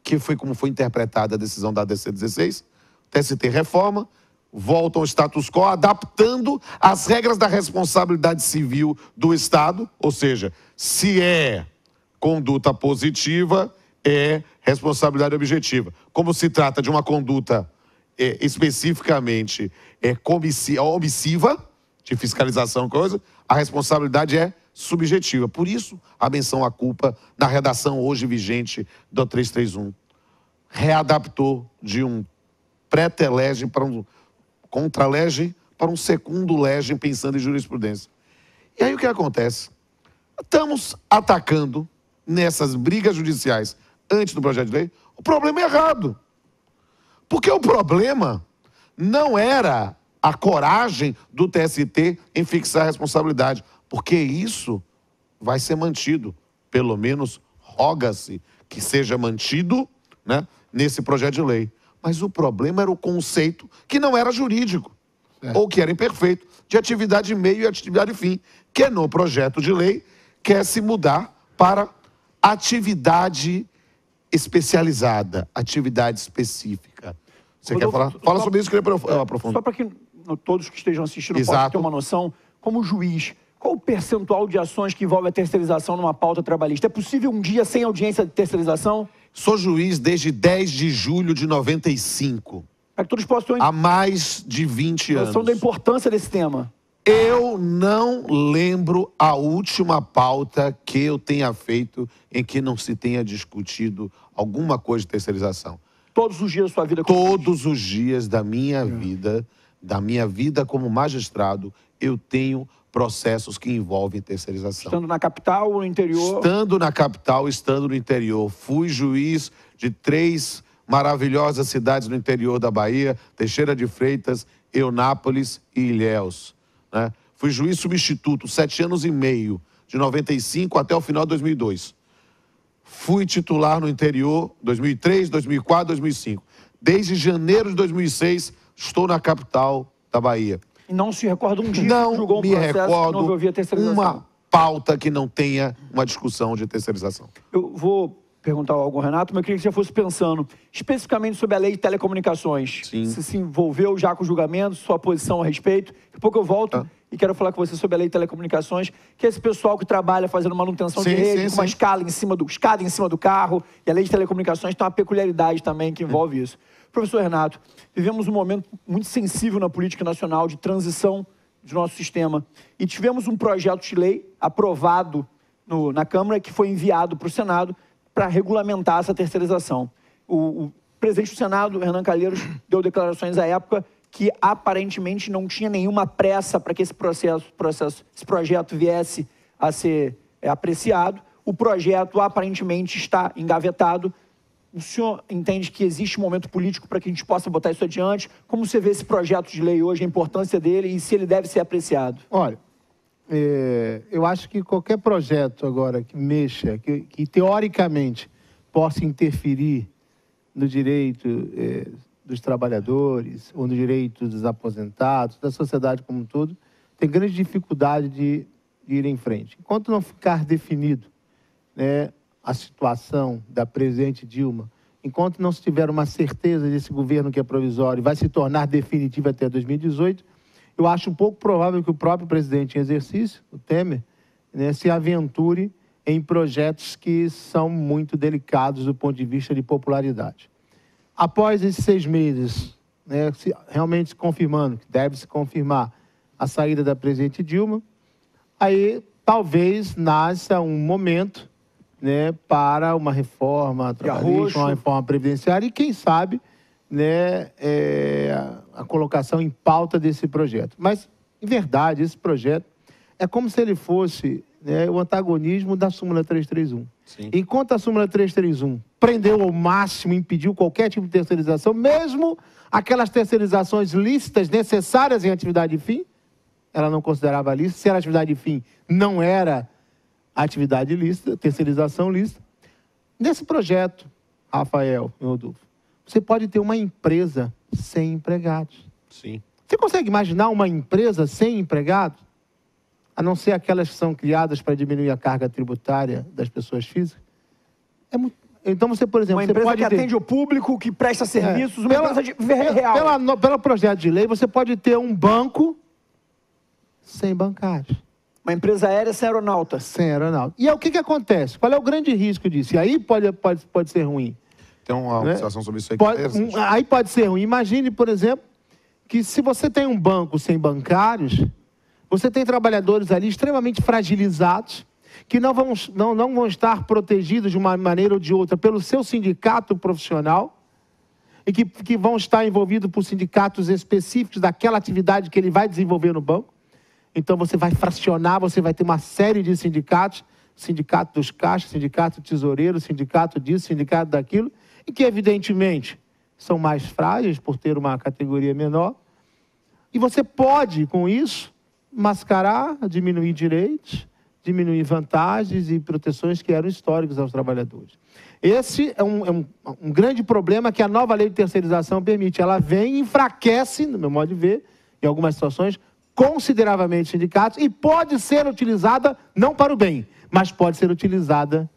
que foi como foi interpretada a decisão da ADC 16, o TST reforma, volta ao status quo, adaptando as regras da responsabilidade civil do Estado, ou seja, se é conduta positiva, é responsabilidade objetiva. Como se trata de uma conduta especificamente omissiva, de fiscalização, coisa, a responsabilidade é subjetiva. Por isso, a menção à culpa na redação hoje vigente do 331 readaptou de um pré-ter-legem para um contra-legem para um segundo-legem, pensando em jurisprudência. E aí o que acontece? Estamos atacando nessas brigas judiciais antes do projeto de lei o problema errado. Porque o problema não era a coragem do TST em fixar a responsabilidade, porque isso vai ser mantido, pelo menos roga-se que seja mantido, né, nesse projeto de lei. Mas o problema era o conceito que não era jurídico, ou que era imperfeito, de atividade meio e atividade fim, que no projeto de lei quer se mudar para atividade especializada, atividade específica. Você quer falar? Fala sobre isso que eu aprofundo. Só para que todos que estejam assistindo possam ter uma noção, como juiz, qual o percentual de ações que envolve a terceirização numa pauta trabalhista? É possível um dia sem audiência de terceirização? Sou juiz desde 10 de julho de 95. Para que todos possam ter há mais de 20 anos. noção da importância desse tema. Eu não lembro a última pauta que eu tenha feito em que não se tenha discutido alguma coisa de terceirização. Todos os dias da sua vida? Todos os dias da minha vida como magistrado, eu tenho processos que envolvem terceirização. Estando na capital ou no interior? Estando na capital, estando no interior. Fui juiz de 3 maravilhosas cidades no interior da Bahia, Teixeira de Freitas, Eunápolis e Ilhéus. Né? Fui juiz substituto 7 anos e meio, de 95 até o final de 2002. Fui titular no interior 2003, 2004, 2005. Desde janeiro de 2006, estou na capital da Bahia. E não se recorda um dia não que julgou um me processo recordo que não ouvia terceirização? uma pauta que não tenha uma discussão de terceirização. Eu vou perguntar algo ao Renato, mas eu queria que você fosse pensando especificamente sobre a lei de telecomunicações. Sim. Você se envolveu já com o julgamento, sua posição a respeito. Daqui a pouco eu volto e quero falar com você sobre a lei de telecomunicações, que é esse pessoal que trabalha fazendo manutenção de rede, com uma escada em cima do carro, e a lei de telecomunicações tem uma peculiaridade também que envolve isso. Professor Renato, vivemos um momento muito sensível na política nacional de transição do nosso sistema. E tivemos um projeto de lei aprovado na Câmara que foi enviado para o Senado para regulamentar essa terceirização. O presidente do Senado, Renan Calheiros, deu declarações à época que aparentemente não tinha nenhuma pressa para que esse projeto viesse a ser apreciado. O projeto aparentemente está engavetado. O senhor entende que existe um momento político para que a gente possa botar isso adiante? Como você vê esse projeto de lei hoje, a importância dele e se ele deve ser apreciado? Olha, eu acho que qualquer projeto agora que mexa, que teoricamente possa interferir no direito dos trabalhadores, ou no direito dos aposentados, da sociedade como um todo, tem grande dificuldade de ir em frente. Enquanto não ficar definido, né, a situação da presidente Dilma, enquanto não se tiver uma certeza desse governo que é provisório e vai se tornar definitivo até 2018, eu acho um pouco provável que o próprio presidente em exercício, o Temer, né, se aventure em projetos que são muito delicados do ponto de vista de popularidade. Após esses 6 meses, né, realmente se confirmando, que deve se confirmar, a saída da presidente Dilma, aí talvez nasça um momento, né, para uma reforma trabalhista, uma reforma previdenciária e, quem sabe, né, a colocação em pauta desse projeto. Mas, em verdade, esse projeto é como se ele fosse, né, o antagonismo da súmula 331. Sim. Enquanto a súmula 331 prendeu ao máximo, impediu qualquer tipo de terceirização, mesmo aquelas terceirizações lícitas necessárias em atividade de fim, ela não considerava lícita. Se era atividade de fim, não era atividade lícita, terceirização lícita. Nesse projeto, Rafael e Rodolfo, você pode ter uma empresa sem empregados. Sim. Você consegue imaginar uma empresa sem empregados? A não ser aquelas que são criadas para diminuir a carga tributária das pessoas físicas? Então você, por exemplo... Uma empresa pode que ter... atende o público, que presta serviços, uma empresa real. Pelo projeto de lei, você pode ter um banco sem bancários. Uma empresa aérea sem aeronauta. Sem aeronauta. E aí, o que acontece? Qual é o grande risco disso? E aí pode ser ruim. Tem uma observação sobre isso aí. Aí pode ser ruim. Imagine, por exemplo, que se você tem um banco sem bancários, você tem trabalhadores ali extremamente fragilizados, que não vão estar protegidos de uma maneira ou de outra pelo seu sindicato profissional, e que vão estar envolvidos por sindicatos específicos daquela atividade que ele vai desenvolver no banco. Então, você vai fracionar, você vai ter uma série de sindicatos, sindicato dos caixas, sindicato tesoureiro, sindicato disso, sindicato daquilo, e que, evidentemente, são mais frágeis por ter uma categoria menor. E você pode, com isso, mascarar, diminuir direitos, diminuir vantagens e proteções que eram históricas aos trabalhadores. Esse é um grande problema que a nova lei de terceirização permite. Ela vem e enfraquece, no meu modo de ver, em algumas situações, consideravelmente sindicatos, e pode ser utilizada não para o bem, mas pode ser utilizada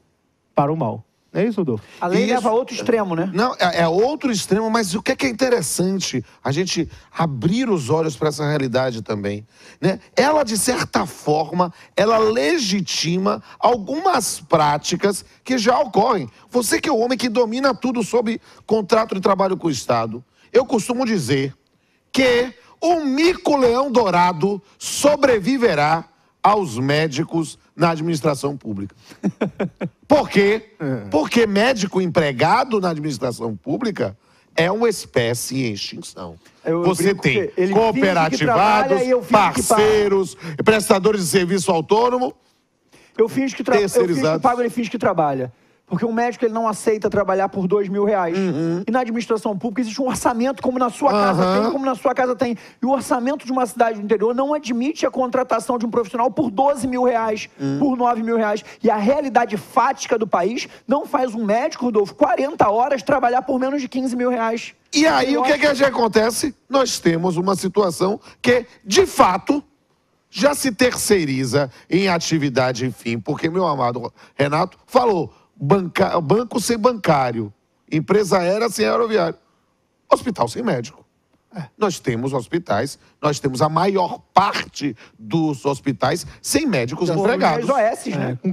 para o mal. Não é isso, Rodolfo? A lei leva a outro extremo, né? Não, é outro extremo, mas o que é interessante a gente abrir os olhos para essa realidade também, né? Ela, de certa forma, ela legitima algumas práticas que já ocorrem. Você que é o homem que domina tudo sobre contrato de trabalho com o Estado, eu costumo dizer que o mico-leão dourado sobreviverá aos médicos na administração pública. Por quê? Porque médico empregado na administração pública é uma espécie em extinção. Você tem cooperativados, parceiros, prestadores de serviço autônomo. Eu finjo que pago, ele finge que trabalha. Porque um médico ele não aceita trabalhar por R$2.000. E na administração pública existe um orçamento, como na sua casa tem, como na sua casa tem. E o orçamento de uma cidade do interior não admite a contratação de um profissional por R$12.000, por R$9.000. E a realidade fática do país não faz um médico, Rodolfo, 40 horas trabalhar por menos de R$15.000. E aí o que acontece? Nós temos uma situação que, de fato, já se terceiriza em atividade, enfim. Porque meu amado Renato falou... banco sem bancário, empresa aérea sem aeroviário, hospital sem médico. Nós temos hospitais, nós temos a maior parte dos hospitais sem médicos empregados. Né? Com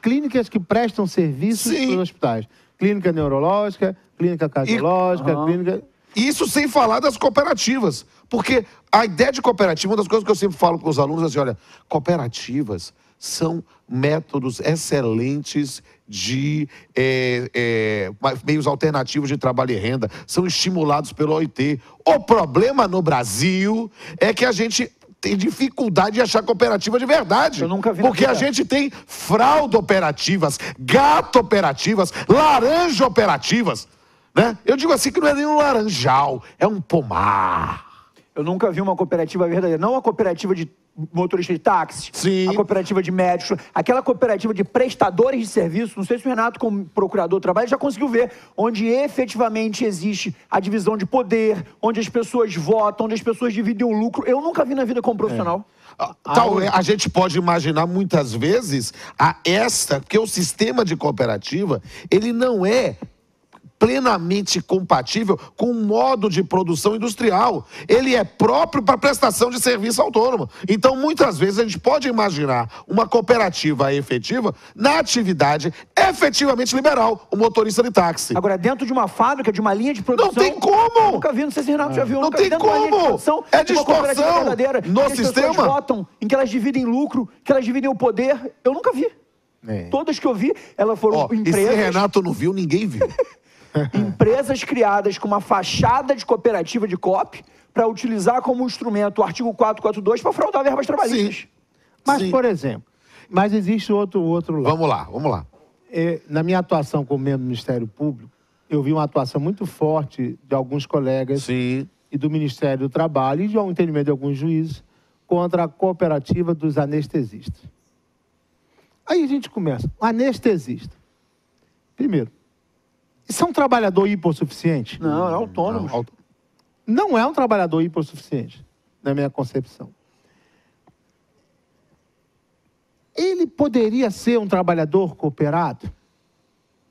clínicas que prestam serviços para os hospitais. Clínica neurológica, clínica cardiológica, clínica... Isso sem falar das cooperativas. Porque a ideia de cooperativa, uma das coisas que eu sempre falo com os alunos é assim, olha, cooperativas são métodos excelentes de meios alternativos de trabalho e renda, são estimulados pelo OIT. O problema no Brasil é que a gente tem dificuldade de achar cooperativa de verdade. Eu nunca vi. Porque a gente tem fralda operativas, gato operativas, laranja operativas, né? Eu digo assim que não é nem um laranjal, é um pomar. Eu nunca vi uma cooperativa verdadeira, não uma cooperativa de motorista de táxi, a cooperativa de médicos, aquela cooperativa de prestadores de serviço. Não sei se o Renato, como procurador do trabalho, já conseguiu ver onde efetivamente existe a divisão de poder, onde as pessoas votam, onde as pessoas dividem o lucro. Eu nunca vi na vida como profissional. A gente pode imaginar muitas vezes porque o sistema de cooperativa, ele não é plenamente compatível com o modo de produção industrial. Ele é próprio para prestação de serviço autônomo. Então, muitas vezes, a gente pode imaginar uma cooperativa efetiva na atividade efetivamente liberal, o motorista de táxi. Agora, dentro de uma fábrica, de uma linha de produção... Não tem como! Eu nunca vi, não sei se o Renato já viu. Não tem como! É distorção no sistema. As pessoas votam, em que elas dividem lucro, que elas dividem o poder. Eu nunca vi. Todas que eu vi, elas foram empresas... E se Renato não viu, ninguém viu. Empresas criadas com uma fachada de cooperativa de COP para utilizar como instrumento o artigo 442 para fraudar verbas trabalhistas. Sim. Mas, Sim. por exemplo, mas existe outro lado. Vamos lá. Na minha atuação como membro do Ministério Público, eu vi uma atuação muito forte de alguns colegas Sim. e do Ministério do Trabalho e de um entendimento de alguns juízes contra a cooperativa dos anestesistas. Aí a gente começa. Anestesista. Primeiro, isso é um trabalhador hipossuficiente? Não, é autônomo. Não é um trabalhador hipossuficiente, na minha concepção. Ele poderia ser um trabalhador cooperado?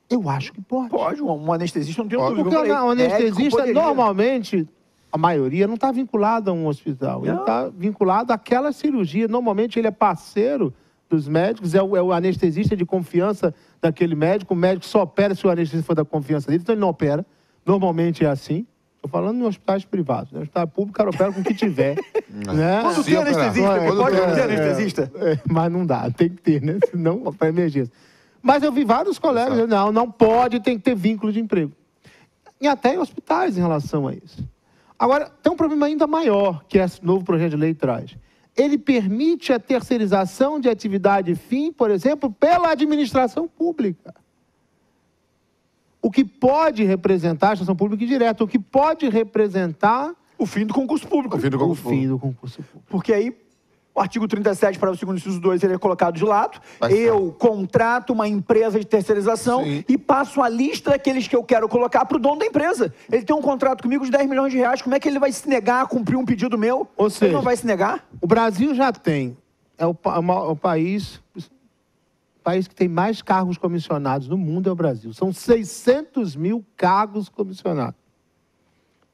Eu acho que pode. Pode, um anestesista não tem dúvida. Porque o anestesista, normalmente, a maioria não está vinculado a um hospital. Ele está vinculado àquela cirurgia. Normalmente, ele é parceiro dos médicos, é o anestesista de confiança daquele médico. O médico só opera se o anestesista for da confiança dele, então ele não opera. Normalmente é assim. Estou falando em hospitais privados. No hospital público, o cara opera com o que tiver. Né? Quando tem anestesista, pode ter anestesista. Mas não dá, tem que ter, né? Senão, para emergência. Mas eu vi vários colegas dizendo, não pode, tem que ter vínculo de emprego. E até em hospitais em relação a isso. Agora, tem um problema ainda maior que esse novo projeto de lei traz. Ele permite a terceirização de atividade fim, por exemplo, pela administração pública. O que pode representar a administração pública indireta, o que pode representar... O fim do concurso público. O fim do concurso público. Porque aí, o artigo 37, parágrafo 2º, inciso 2, ele é colocado de lado. Eu contrato uma empresa de terceirização e passo a lista daqueles que eu quero colocar para o dono da empresa. Ele tem um contrato comigo de 10 milhões de reais. Como é que ele vai se negar a cumprir um pedido meu? Ou seja, ele não vai se negar? O Brasil já tem. É o país que tem mais cargos comissionados no mundo, é o Brasil. São 600 mil cargos comissionados.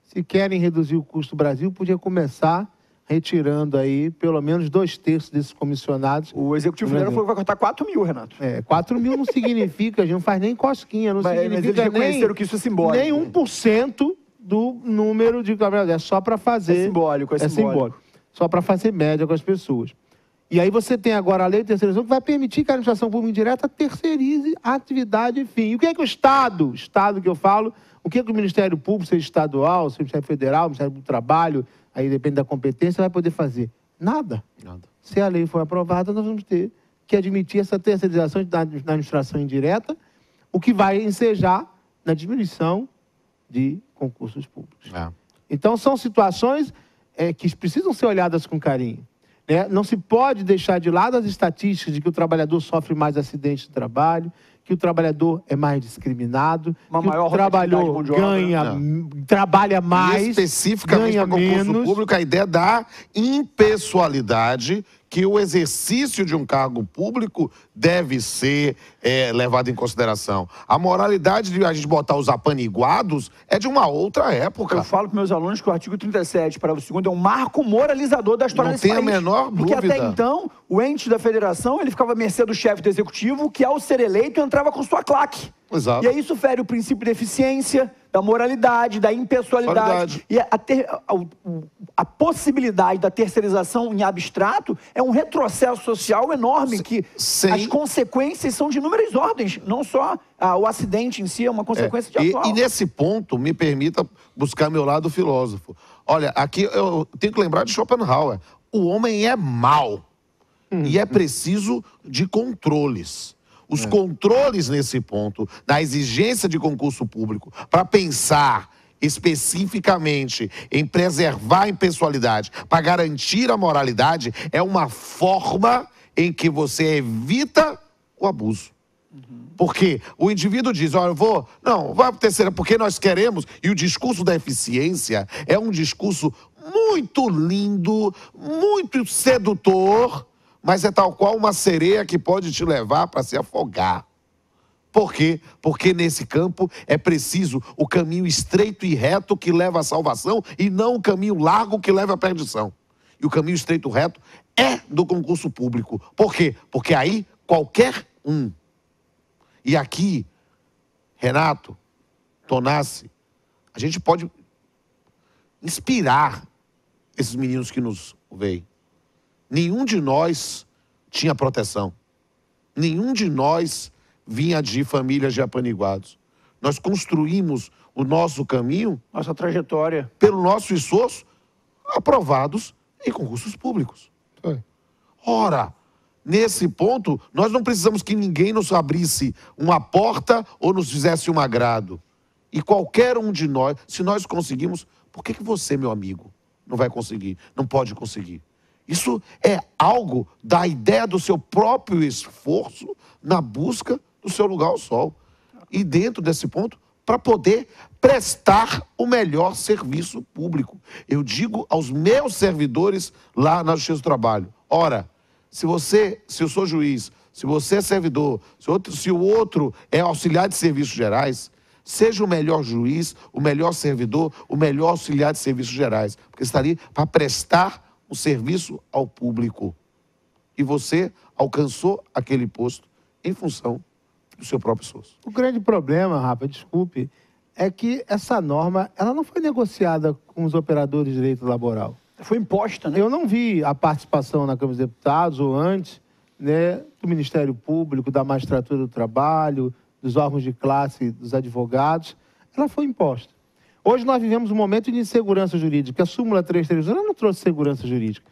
Se querem reduzir o custo do Brasil, podia começar retirando aí pelo menos 2/3 desses comissionados. O Executivo Federal falou que vai cortar 4 mil, Renato. 4 mil não significa, a gente não faz nem cosquinha, não significa mas eles reconheceram que isso é simbólico. Nem 1% do número de trabalhadores. É só para fazer... É simbólico. Só para fazer média com as pessoas. E aí você tem agora a lei de terceirização que vai permitir que a administração pública indireta terceirize a atividade fim. E o que é que o Estado que eu falo, o que é que o Ministério Público, seja estadual, seja o Ministério Federal, o Ministério do Trabalho, aí depende da competência, vai poder fazer? Nada. Se a lei for aprovada, nós vamos ter que admitir essa terceirização da administração indireta, o que vai ensejar na diminuição de concursos públicos. Então, são situações que precisam ser olhadas com carinho. Não se pode deixar de lado as estatísticas de que o trabalhador sofre mais acidentes de trabalho, que o trabalhador é mais discriminado, que o trabalhador trabalha mais, especificamente para concurso público, a ideia da impessoalidade, que o exercício de um cargo público deve ser levado em consideração. A moralidade de a gente botar os apaniguados é de uma outra época. Eu falo para meus alunos que o artigo 37, parágrafo 2º, é um marco moralizador da história desse país. Não tem a menor dúvida. Porque até então, o ente da federação, ele ficava à mercê do chefe do executivo, que ao ser eleito entrava com sua claque. Exato. E aí isso fere o princípio da eficiência, da moralidade, da impessoalidade. E a possibilidade da terceirização em abstrato é um retrocesso social enorme, que as consequências são de inúmeras ordens, não só o acidente em si é uma consequência de atual. E nesse ponto, me permita buscar meu lado filósofo. Olha, aqui eu tenho que lembrar de Schopenhauer. O homem é mau e é preciso de controles. Os controles nesse ponto, da exigência de concurso público, para pensar especificamente em preservar a impessoalidade, para garantir a moralidade, é uma forma em que você evita o abuso. Porque o indivíduo diz, olha, vai para terceira, porque nós queremos, e o discurso da eficiência é um discurso muito lindo, muito sedutor, mas é tal qual uma sereia que pode te levar para se afogar. Por quê? Porque nesse campo é preciso o caminho estreito e reto que leva à salvação e não o caminho largo que leva à perdição. E o caminho estreito e reto é do concurso público. Por quê? Porque aí qualquer um. E aqui, Renato, Tonassi, a gente pode inspirar esses meninos que nos veem. Nenhum de nós tinha proteção. Nenhum de nós vinha de famílias de apaniguados. Nós construímos o nosso caminho, nossa trajetória, pelo nosso esforço, aprovados em concursos públicos. Ora, nesse ponto, nós não precisamos que ninguém nos abrisse uma porta ou nos fizesse um agrado. E qualquer um de nós, se nós conseguimos, por que você, meu amigo, não vai conseguir? Não pode conseguir. Isso é algo da ideia do seu próprio esforço na busca do seu lugar ao sol. E dentro desse ponto, para poder prestar o melhor serviço público. Eu digo aos meus servidores lá na Justiça do Trabalho, ora, se eu sou juiz, se você é servidor, se o outro é auxiliar de serviços gerais, seja o melhor juiz, o melhor servidor, o melhor auxiliar de serviços gerais, porque está ali para prestar o serviço ao público. E você alcançou aquele posto em função do seu próprio esforço. O grande problema, Rafa, desculpe, é que essa norma ela não foi negociada com os operadores de direito laboral. Foi imposta, né? Eu não vi a participação na Câmara dos Deputados ou antes, né, do Ministério Público, da Magistratura do Trabalho, dos órgãos de classe, dos advogados. Ela foi imposta. Hoje nós vivemos um momento de insegurança jurídica. A súmula 331 não trouxe segurança jurídica.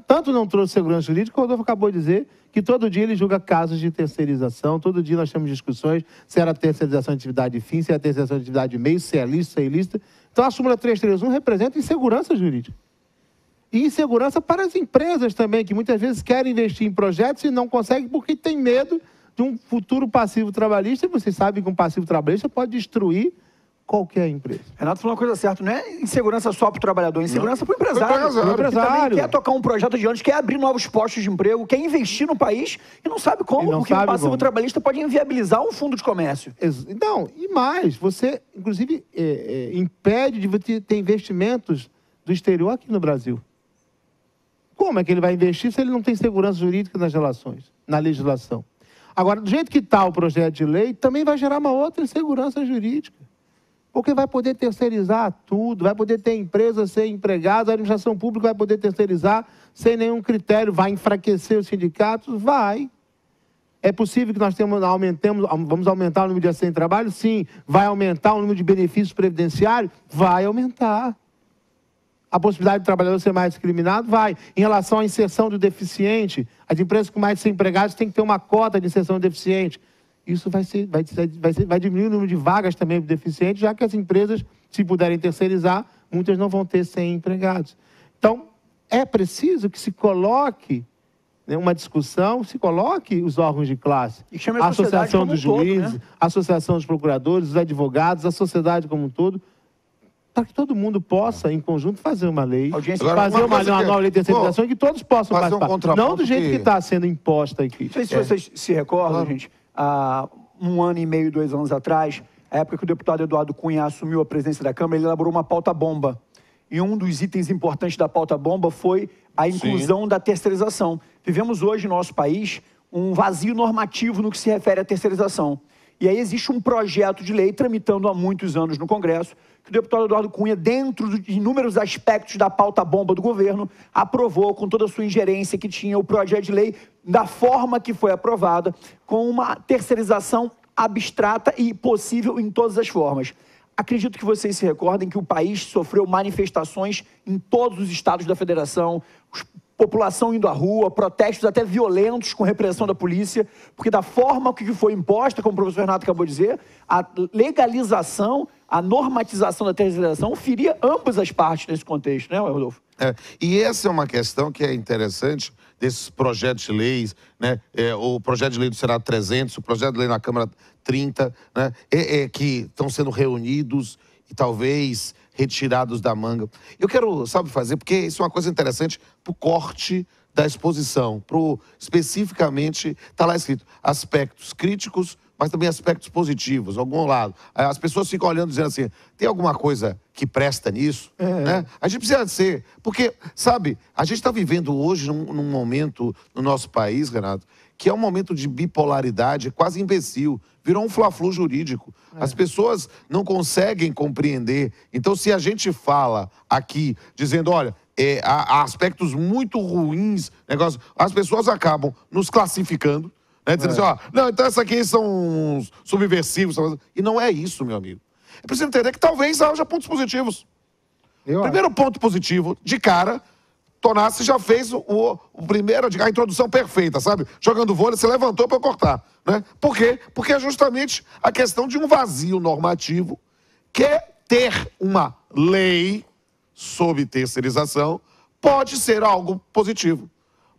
Tanto não trouxe segurança jurídica, o Rodolfo acabou de dizer que todo dia ele julga casos de terceirização, todo dia nós temos discussões se era terceirização de atividade de fim, se era terceirização de atividade de meio, se é lícito, se é ilícito. Então a súmula 331 representa insegurança jurídica. E insegurança para as empresas também, que muitas vezes querem investir em projetos e não conseguem porque tem medo de um futuro passivo trabalhista. E vocês sabem que um passivo trabalhista pode destruir qualquer empresa. Renato falou uma coisa certa, não é insegurança só para o trabalhador, é insegurança para o empresário. Empresário. Que também quer tocar um projeto de anos, quer abrir novos postos de emprego, quer investir no país e não sabe como, porque o passivo trabalhista pode inviabilizar um fundo de comércio. Não, e mais, você, inclusive, impede de você ter investimentos do exterior aqui no Brasil. Como é que ele vai investir se ele não tem segurança jurídica nas relações, na legislação? Agora, do jeito que está o projeto de lei, também vai gerar uma outra insegurança jurídica. Porque vai poder terceirizar tudo, vai poder ter empresa sem empregado, a administração pública vai poder terceirizar sem nenhum critério, vai enfraquecer os sindicatos? Vai. É possível que nós vamos aumentar o número de acidentes de trabalho? Sim. Vai aumentar o número de benefícios previdenciários? Vai aumentar. A possibilidade do trabalhador ser mais discriminado? Vai. Em relação à inserção do deficiente, as empresas com mais de 100 empregados têm que ter uma cota de inserção do deficiente. Isso vai diminuir o número de vagas também para o deficiente, já que as empresas, se puderem terceirizar, muitas não vão ter 100 empregados. Então, é preciso que se coloque, né, uma discussão, se coloque os órgãos de classe, a associação dos juízes, a associação dos procuradores, os advogados, a sociedade como um todo, para que todo mundo possa, em conjunto, fazer uma lei, fazer uma nova lei de terceirização e que todos possam participar. Não do jeito que está sendo imposta aqui. Não sei se vocês se recordam, gente, há 1 ano e meio, 2 anos atrás, a época que o deputado Eduardo Cunha assumiu a presidência da Câmara, ele elaborou uma pauta-bomba. E um dos itens importantes da pauta-bomba foi a inclusão da terceirização. Vivemos hoje no nosso país um vazio normativo no que se refere à terceirização. E aí existe um projeto de lei tramitando há muitos anos no Congresso, que o deputado Eduardo Cunha, dentro de inúmeros aspectos da pauta-bomba do governo, aprovou com toda a sua ingerência que tinha o projeto de lei, da forma que foi aprovada, com uma terceirização abstrata e possível em todas as formas. Acredito que vocês se recordem que o país sofreu manifestações em todos os estados da federação, população indo à rua, protestos até violentos com repressão da polícia, porque da forma que foi imposta, como o professor Renato acabou de dizer, a legalização, a normatização da terceirização feria ambas as partes nesse contexto, né, Rodolfo? E essa é uma questão que é interessante desses projetos de leis, né? O projeto de lei do Senado 300, o projeto de lei na Câmara 30, né? Que estão sendo reunidos e talvez retirados da manga. Eu quero, fazer, porque isso é uma coisa interessante para o corte da exposição, especificamente, está lá escrito, aspectos críticos, mas também aspectos positivos, algum lado. As pessoas ficam olhando dizendo assim, tem alguma coisa que presta nisso? Né? A gente precisa ser, porque, sabe, a gente está vivendo hoje num momento no nosso país, Renato, que é um momento de bipolaridade quase imbecil. Virou um fla-flu jurídico. As pessoas não conseguem compreender. Então, se a gente fala aqui, dizendo, olha, há aspectos muito ruins, as pessoas acabam nos classificando, né, dizendo assim, ó, não, então essa aqui são subversivos. E não é isso, meu amigo. É preciso entender que talvez haja pontos positivos. Primeiro ponto positivo, de cara, Tonassi já fez o primeiro, a introdução perfeita, sabe? Jogando vôlei, você levantou para cortar, né? Por quê? Porque é justamente a questão de um vazio normativo que ter uma lei sobre terceirização pode ser algo positivo.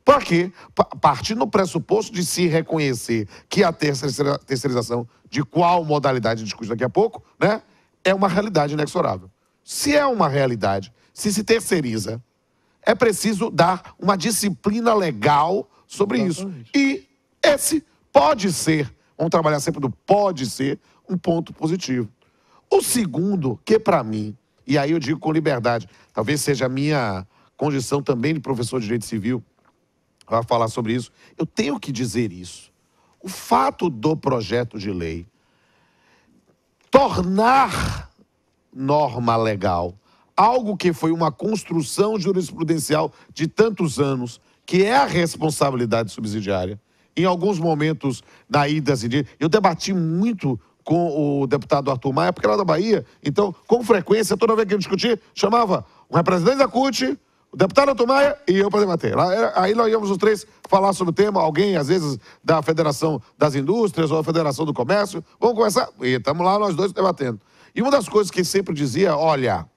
Para quê? Partir no pressuposto de se reconhecer que a terceirização, de qual modalidade discute daqui a pouco, né, é uma realidade inexorável. Se é uma realidade, se terceiriza, é preciso dar uma disciplina legal sobre Exatamente. Isso. E esse pode ser, vamos trabalhar sempre do pode ser, um ponto positivo. O segundo, que para mim, e aí eu digo com liberdade, talvez seja a minha condição também de professor de direito civil, vai falar sobre isso, eu tenho que dizer isso. O fato do projeto de lei tornar norma legal algo que foi uma construção jurisprudencial de tantos anos, que é a responsabilidade subsidiária. Em alguns momentos, na ida, eu debati muito com o deputado Arthur Maia, porque era da Bahia, então, com frequência, toda vez que eu discutia, chamava o representante da CUT, o deputado Arthur Maia e eu para debater. Aí nós íamos os três falar sobre o tema, alguém, às vezes, da Federação das Indústrias ou da Federação do Comércio, vamos conversar, e estamos lá nós dois debatendo. E uma das coisas que ele sempre dizia, olha,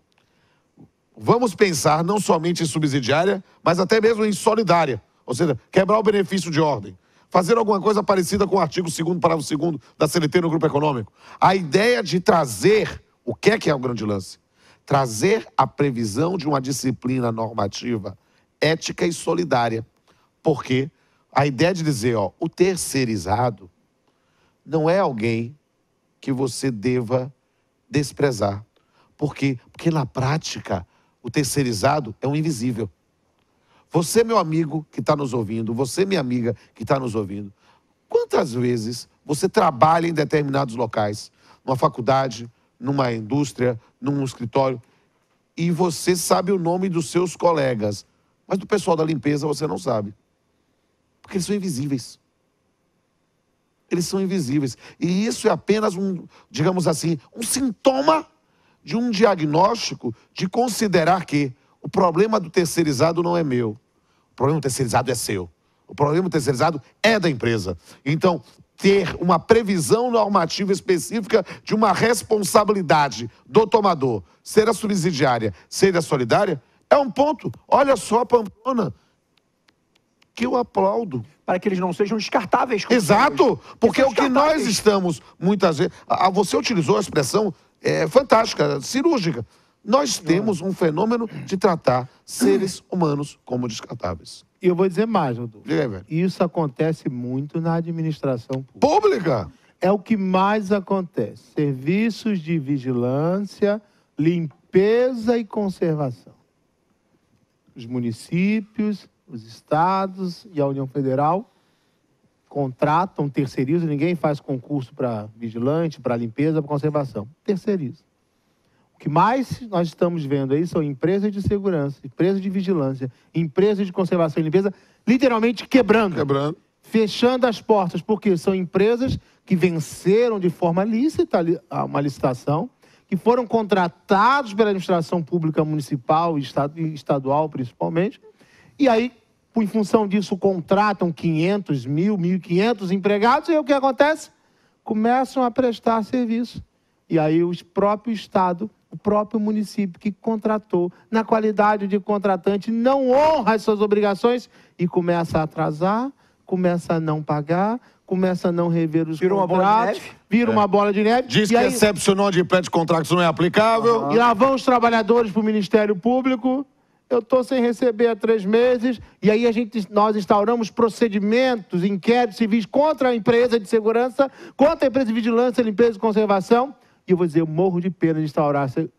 vamos pensar não somente em subsidiária, mas até mesmo em solidária. Ou seja, quebrar o benefício de ordem. Fazer alguma coisa parecida com o artigo 2º, parágrafo 2º da CLT no Grupo Econômico. A ideia de trazer, o que é o grande lance? Trazer a previsão de uma disciplina normativa ética e solidária. Porque a ideia de dizer, ó, o terceirizado não é alguém que você deva desprezar. Por quê? Porque na prática, o terceirizado é um invisível. Você, meu amigo que está nos ouvindo, você, minha amiga que está nos ouvindo, quantas vezes você trabalha em determinados locais, numa faculdade, numa indústria, num escritório, e você sabe o nome dos seus colegas, mas do pessoal da limpeza você não sabe. Porque eles são invisíveis. Eles são invisíveis. E isso é apenas digamos assim, um sintoma de um diagnóstico de considerar que o problema do terceirizado não é meu. O problema do terceirizado é seu. O problema do terceirizado é da empresa. Então, ter uma previsão normativa específica de uma responsabilidade do tomador, seja subsidiária, seja solidária, é um ponto. Olha só a Pamplona, que eu aplaudo. Para que eles não sejam descartáveis. Exato, porque o que nós estamos, muitas vezes... Você utilizou a expressão fantástica, cirúrgica. Nós temos um fenômeno de tratar seres humanos como descartáveis. E eu vou dizer mais, Rodolfo. Diga aí, velho. Isso acontece muito na administração pública. É o que mais acontece. Serviços de vigilância, limpeza e conservação. Os municípios, os estados e a União Federal contratam, terceirizam, ninguém faz concurso para vigilante, para limpeza, para conservação. Terceiriza. O que mais nós estamos vendo aí são empresas de segurança, empresas de vigilância, empresas de conservação e limpeza, literalmente quebrando. Fechando as portas, porque são empresas que venceram de forma lícita uma licitação, que foram contratados pela administração pública municipal e estadual, principalmente, e aí, em função disso, contratam 500, 1.000, 1.500 empregados, e aí o que acontece? Começam a prestar serviço. E aí o próprio Estado, o próprio município que contratou, na qualidade de contratante, não honra as suas obrigações e começa a atrasar, começa a não pagar, começa a não rever os contratos, vira uma bola de neve. Diz que excepcional de pré de contratos não é aplicável. E lá vão os trabalhadores para o Ministério Público eu estou sem receber há 3 meses, e aí nós instauramos procedimentos, inquéritos civis contra a empresa de segurança, contra a empresa de vigilância, limpeza e conservação, e eu vou dizer, eu morro de pena de instaurar esse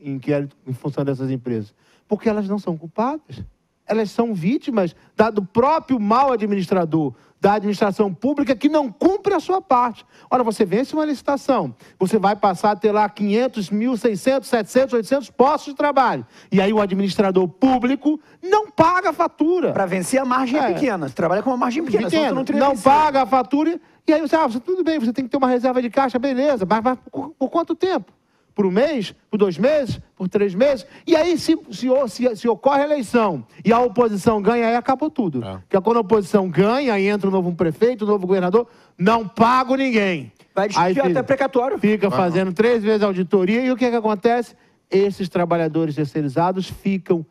inquérito em função dessas empresas, porque elas não são culpadas, elas são vítimas do próprio mau administrador, da administração pública que não cumpre a sua parte. Ora, você vence uma licitação, você vai passar a ter lá 500, 1.600, 700, 800 postos de trabalho. E aí o administrador público não paga a fatura. Para vencer a margem é pequena. Você trabalha com uma margem pequena. Não paga a fatura. E aí você, tudo bem, você tem que ter uma reserva de caixa, beleza. Mas por quanto tempo? Por 1 mês? Por 2 meses? Por 3 meses? E aí, se ocorre a eleição e a oposição ganha, aí acabou tudo. Porque quando a oposição ganha, aí entra um novo prefeito, um novo governador, não pago ninguém. Vai discutir até precatório. Fica fazendo 3 vezes auditoria e o que acontece? Esses trabalhadores terceirizados ficam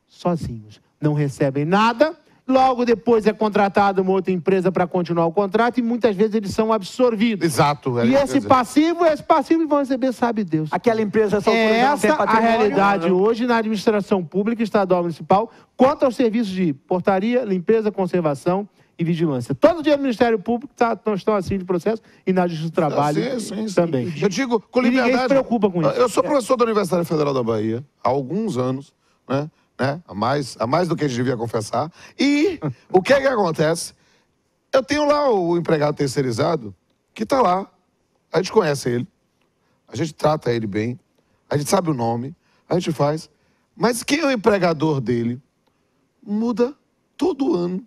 sozinhos. Não recebem nada. Logo depois é contratada uma outra empresa para continuar o contrato e muitas vezes eles são absorvidos. Exato. E esse passivo vão receber, sabe Deus. Aquela empresa... Essa a realidade hoje na administração pública estadual municipal quanto aos serviços de portaria, limpeza, conservação e vigilância. Todo dia o Ministério Público estão assim de processo e na Justiça do Trabalho também. Eu digo com liberdade... Ninguém se preocupa com isso. Eu sou professor da Universidade Federal da Bahia há alguns anos, né? A mais do que a gente devia confessar. E o que acontece? Eu tenho lá o empregado terceirizado que está lá. A gente conhece ele. A gente trata ele bem. A gente sabe o nome. A gente faz. Mas quem é o empregador dele muda todo ano.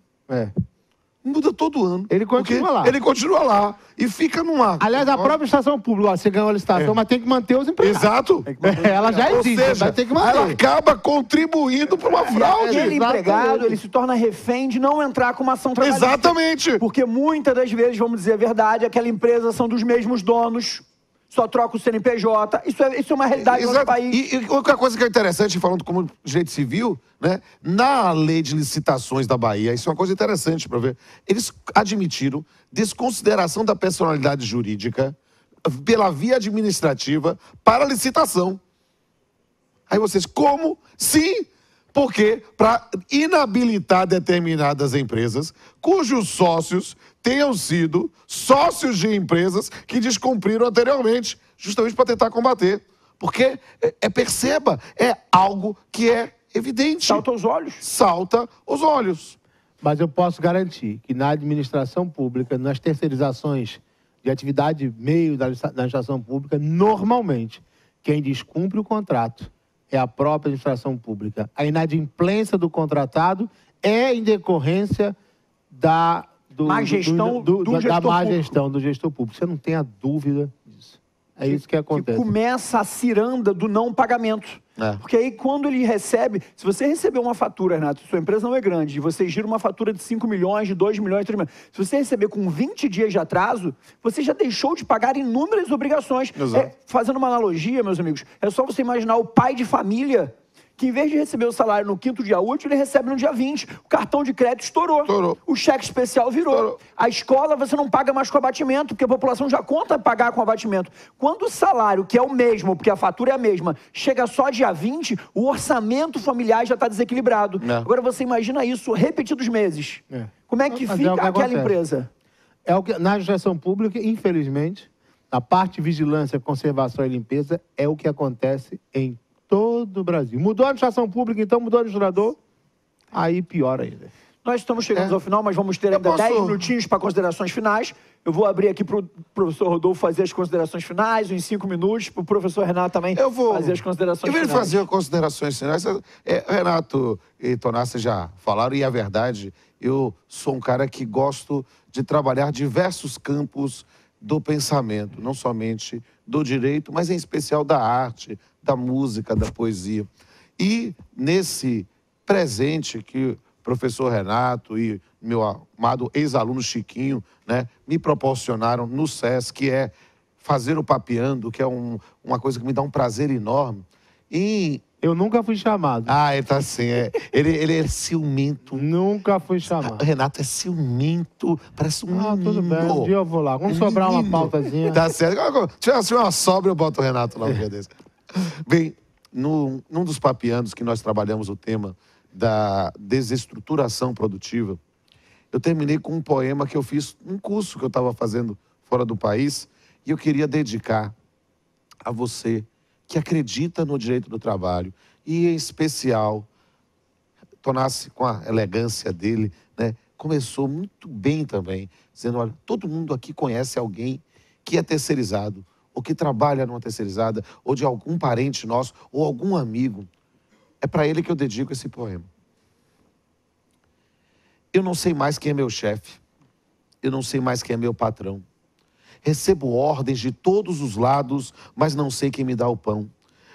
Muda todo ano. Ele continua lá. Ele continua lá. E fica no ar. Aliás, a própria estação pública, você ganhou a licitação, mas tem que manter os empregados. Exato. Ela já existe, Ou seja, vai ter que manter. ela acaba contribuindo para uma fraude. Aquele empregado, ele se torna refém de não entrar com uma ação trabalhista. Exatamente. Porque muitas das vezes, vamos dizer a verdade, aquela empresa são dos mesmos donos, só troca o CNPJ. Isso é uma realidade no nosso país. E outra coisa que é interessante, falando como direito civil, né? Na lei de licitações da Bahia, isso é uma coisa interessante para ver. Eles admitiram desconsideração da personalidade jurídica pela via administrativa para licitação. Aí vocês, como? Sim, porque para inabilitar determinadas empresas cujos sócios tenham sido sócios de empresas que descumpriram anteriormente, justamente para tentar combater. Porque, perceba, é algo que é evidente. Salta aos olhos. Salta aos olhos. Mas eu posso garantir que na administração pública, nas terceirizações de atividade meio da administração pública, normalmente, quem descumpre o contrato é a própria administração pública. A inadimplência do contratado é em decorrência da má gestão do gestor público. Você não tem a dúvida disso. É isso que acontece. Que começa a ciranda do não pagamento. Porque aí, quando ele recebe... Se você receber uma fatura, Renato, sua empresa não é grande, e você gira uma fatura de 5 milhões, de 2 milhões, 3 milhões... Se você receber com 20 dias de atraso, você já deixou de pagar inúmeras obrigações. Fazendo uma analogia, meus amigos, é só você imaginar o pai de família que, em vez de receber o salário no 5º dia útil, ele recebe no dia 20. O cartão de crédito estourou. O cheque especial virou. A escola você não paga mais com abatimento, porque a população já conta pagar com abatimento. Quando o salário, que é o mesmo, porque a fatura é a mesma, chega só dia 20, o orçamento familiar já está desequilibrado. Agora você imagina isso repetidos meses. Como é que fica aquela empresa? Na administração pública, infelizmente, na parte de vigilância, conservação e limpeza, é o que acontece em todo o Brasil. Mudou a administração pública, então mudou o administrador, aí pior ainda. Nós estamos chegando ao final, mas vamos ter ainda 10 minutinhos para considerações finais. Eu vou abrir aqui para o professor Rodolfo fazer as considerações finais, em 5 minutos, para o professor Renato também fazer as considerações finais. Eu vou fazer as considerações finais. Renato e Tonassi já falaram, e a verdade, eu sou um cara que gosto de trabalhar diversos campos do pensamento, não somente do direito, mas em especial da arte, da música, da poesia. E nesse presente que o professor Renato e meu amado ex-aluno Chiquinho, né, me proporcionaram no SESC, que é fazer o Papeando, que é uma coisa que me dá um prazer enorme. E eu nunca fui chamado. Ele tá assim, ele é ciumento. Nunca fui chamado. O Renato é ciumento, parece um menino. Tudo bem, um dia eu vou lá. Vamos sobrar uma pautazinha. Tá certo. Se tiver uma sobra, eu boto o Renato lá um dia desse. Bem, num dos papianos que nós trabalhamos o tema da desestruturação produtiva, eu terminei com um poema que eu fiz, um curso que eu estava fazendo fora do país, e eu queria dedicar a você que acredita no direito do trabalho, e em especial, Tonassi, com a elegância dele, né, começou muito bem também, dizendo, olha, todo mundo aqui conhece alguém que é terceirizado, ou que trabalha numa terceirizada, ou de algum parente nosso, ou algum amigo. É para ele que eu dedico esse poema. Eu não sei mais quem é meu chefe. Eu não sei mais quem é meu patrão. Recebo ordens de todos os lados, mas não sei quem me dá o pão.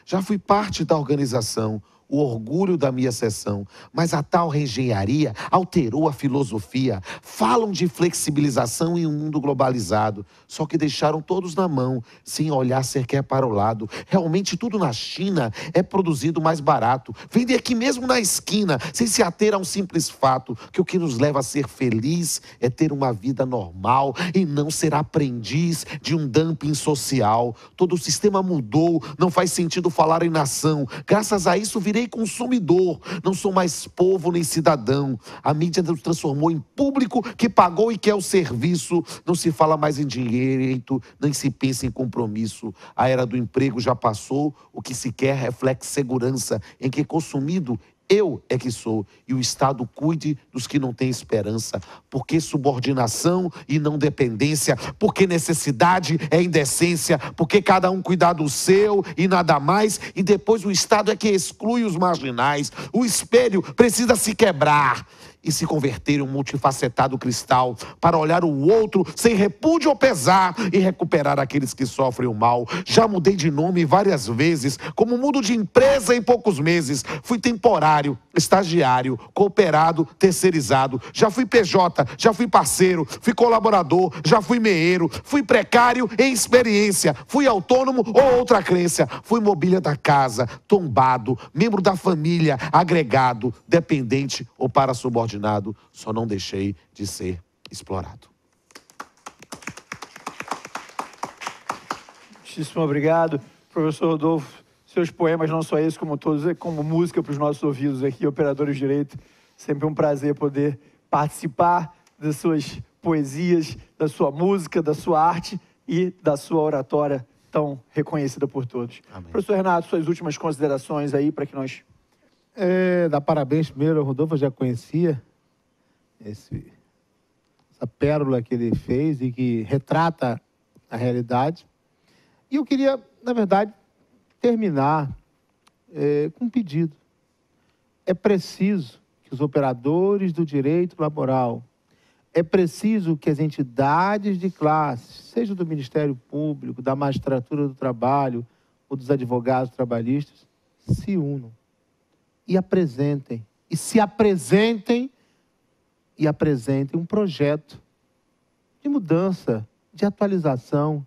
Já fui parte da organização, o orgulho da minha seção, mas a tal reengenharia alterou a filosofia. Falam de flexibilização em um mundo globalizado, só que deixaram todos na mão, sem olhar sequer para o lado. Realmente tudo na China é produzido mais barato. Vende aqui mesmo na esquina, sem se ater a um simples fato, que o que nos leva a ser feliz é ter uma vida normal e não ser aprendiz de um dumping social. Todo o sistema mudou, não faz sentido falar em nação. Graças a isso virei consumidor, não sou mais povo nem cidadão. A mídia nos transformou em público que pagou e quer o serviço. Não se fala mais em direito, nem se pensa em compromisso. A era do emprego já passou, o que se quer é flexi-segurança, em que consumido eu é que sou, e o Estado cuide dos que não têm esperança. Porque subordinação e não dependência, porque necessidade é indecência, porque cada um cuidar do seu e nada mais, e depois o Estado é que exclui os marginais. O espelho precisa se quebrar e se converter em um multifacetado cristal para olhar o outro sem repúdio ou pesar e recuperar aqueles que sofrem o mal. Já mudei de nome várias vezes, como mudo de empresa em poucos meses. Fui temporário, estagiário, cooperado, terceirizado. Já fui PJ, já fui parceiro, fui colaborador, já fui meeiro, fui precário em experiência, fui autônomo ou outra crença. Fui mobília da casa, tombado, membro da família, agregado, dependente ou para subordinado. Só não deixei de ser explorado. Muitíssimo obrigado, professor Rodolfo. Seus poemas, não só esses, como todos, é como música para os nossos ouvidos aqui, operadores de direito. Sempre um prazer poder participar das suas poesias, da sua música, da sua arte e da sua oratória tão reconhecida por todos. Amém. Professor Renato, suas últimas considerações aí para que nós... Dar parabéns primeiro ao Rodolfo, eu já conhecia essa pérola que ele fez e que retrata a realidade. E eu queria, na verdade, terminar com um pedido. É preciso que os operadores do direito laboral, é preciso que as entidades de classe, seja do Ministério Público, da Magistratura do Trabalho ou dos advogados trabalhistas, se unam e apresentem, e se apresentem, e apresentem um projeto de mudança, de atualização,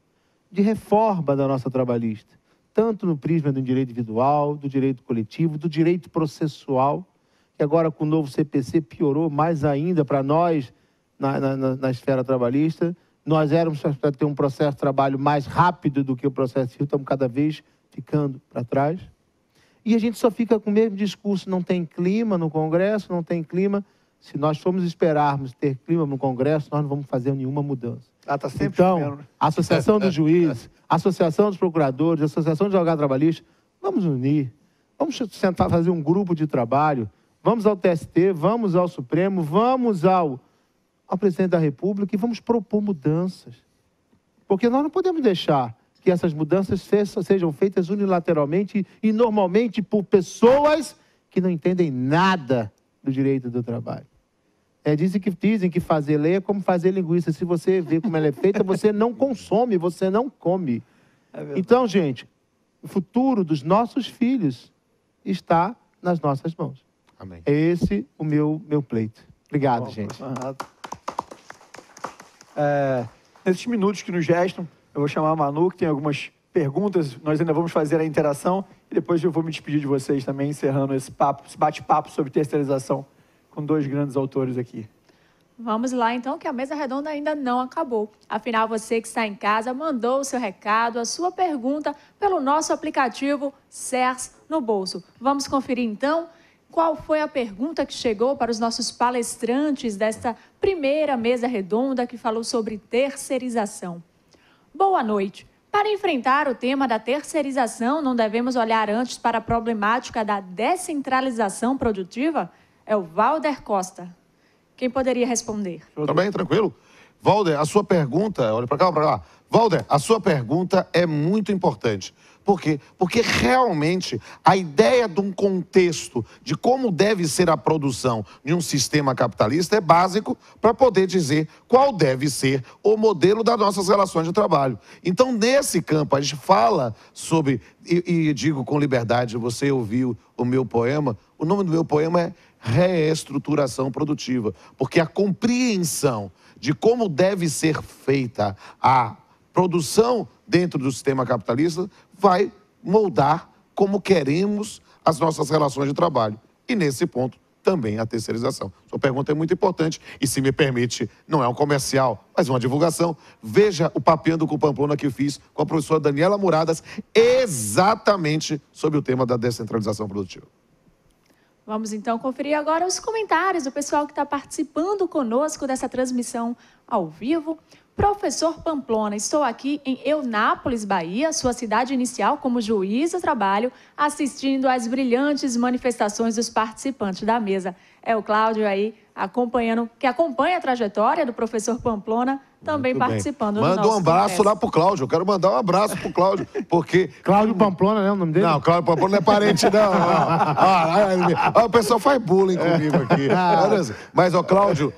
de reforma da nossa trabalhista, tanto no prisma do direito individual, do direito coletivo, do direito processual, que agora com o novo CPC piorou mais ainda para nós na esfera trabalhista. Nós éramos para ter um processo de trabalho mais rápido do que o processo civil, estamos cada vez ficando para trás. E a gente só fica com o mesmo discurso, não tem clima no Congresso, não tem clima. Se nós formos esperarmos ter clima no Congresso, nós não vamos fazer nenhuma mudança. tá sempre então, chovendo. a Associação dos Juízes, a Associação dos Procuradores, a Associação de Advogados Trabalhistas, vamos unir, vamos sentar, fazer um grupo de trabalho, vamos ao TST, vamos ao Supremo, vamos ao Presidente da República e vamos propor mudanças. Porque nós não podemos deixar que essas mudanças sejam feitas unilateralmente e normalmente por pessoas que não entendem nada do direito do trabalho. Dizem que fazer lei é como fazer linguiça. Se você vê como ela é feita, você não consome, você não come. Então, gente, o futuro dos nossos filhos está nas nossas mãos. Amém. É esse o meu pleito. Obrigado, gente. Nesses minutos que nos restam, eu vou chamar a Manu, que tem algumas perguntas. Nós ainda vamos fazer a interação e depois eu vou me despedir de vocês também, encerrando esse bate-papo sobre terceirização com dois grandes autores aqui. Vamos lá, então, que a mesa redonda ainda não acabou. Afinal, você que está em casa mandou o seu recado, a sua pergunta pelo nosso aplicativo CERS no Bolso. Vamos conferir, então, qual foi a pergunta que chegou para os nossos palestrantes desta primeira mesa redonda que falou sobre terceirização. Boa noite. Para enfrentar o tema da terceirização, não devemos olhar antes para a problemática da descentralização produtiva? É o Valder Costa. Quem poderia responder? Tá bem, tranquilo? Valder, a sua pergunta... Olha para cá, para lá. Valder, a sua pergunta é muito importante. Por quê? Porque realmente a ideia de um contexto de como deve ser a produção de um sistema capitalista é básico para poder dizer qual deve ser o modelo das nossas relações de trabalho. Então, nesse campo, a gente fala sobre, e digo com liberdade, você ouviu o meu poema, o nome do meu poema é Reestruturação Produtiva, porque a compreensão de como deve ser feita a produção dentro do sistema capitalista vai moldar como queremos as nossas relações de trabalho. E nesse ponto também a terceirização. Sua pergunta é muito importante e, se me permite, não é um comercial, mas uma divulgação. Veja o Papeando com Pamplona que eu fiz com a professora Daniela Muradas exatamente sobre o tema da descentralização produtiva. Vamos então conferir agora os comentários do pessoal que está participando conosco dessa transmissão ao vivo. Professor Pamplona, estou aqui em Eunápolis, Bahia, sua cidade inicial, como juiz do trabalho, assistindo às brilhantes manifestações dos participantes da mesa. É o Cláudio aí, que acompanha a trajetória do professor Pamplona, também participando do nosso Manda um abraço congresso. lá pro Cláudio. Eu quero mandar um abraço pro Cláudio, porque... Cláudio Pamplona, né, o nome dele? Não, Cláudio Pamplona não é parente, não. O pessoal faz bullying comigo aqui. Mas, Cláudio,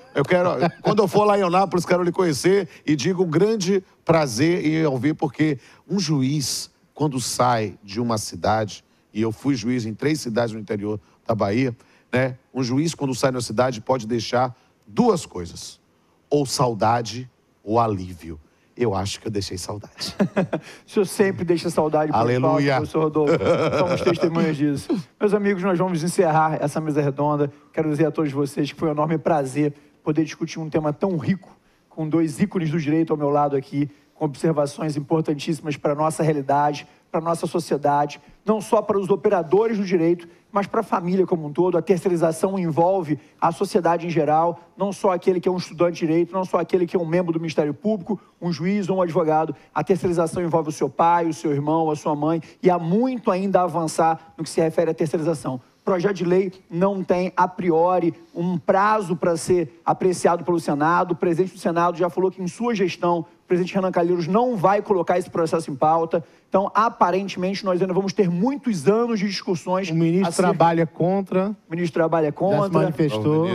quando eu for lá em Eunápolis, quero lhe conhecer e digo um grande prazer em ouvir, porque um juiz, quando sai de uma cidade, e eu fui juiz em 3 cidades no interior da Bahia, né? Um juiz, quando sai na cidade, pode deixar 2 coisas: ou saudade ou alívio. Eu acho que eu deixei saudade. O senhor sempre deixa saudade. Aleluia. Professor Rodolfo. Somos testemunhas disso. Meus amigos, nós vamos encerrar essa mesa redonda. Quero dizer a todos vocês que foi um enorme prazer poder discutir um tema tão rico, com 2 ícones do direito ao meu lado aqui, com observações importantíssimas para a nossa realidade, para a nossa sociedade, não só para os operadores do direito, mas para a família como um todo. A terceirização envolve a sociedade em geral, não só aquele que é um estudante de direito, não só aquele que é um membro do Ministério Público, um juiz ou um advogado. A terceirização envolve o seu pai, o seu irmão, a sua mãe, e há muito ainda a avançar no que se refere à terceirização. O projeto de lei não tem, a priori, um prazo para ser apreciado pelo Senado. O presidente do Senado já falou que, em sua gestão, o presidente Renan Calheiros não vai colocar esse processo em pauta. Então, aparentemente, nós ainda vamos ter muitos anos de discussões. O ministro trabalha contra. O ministro trabalha contra. Já se manifestou.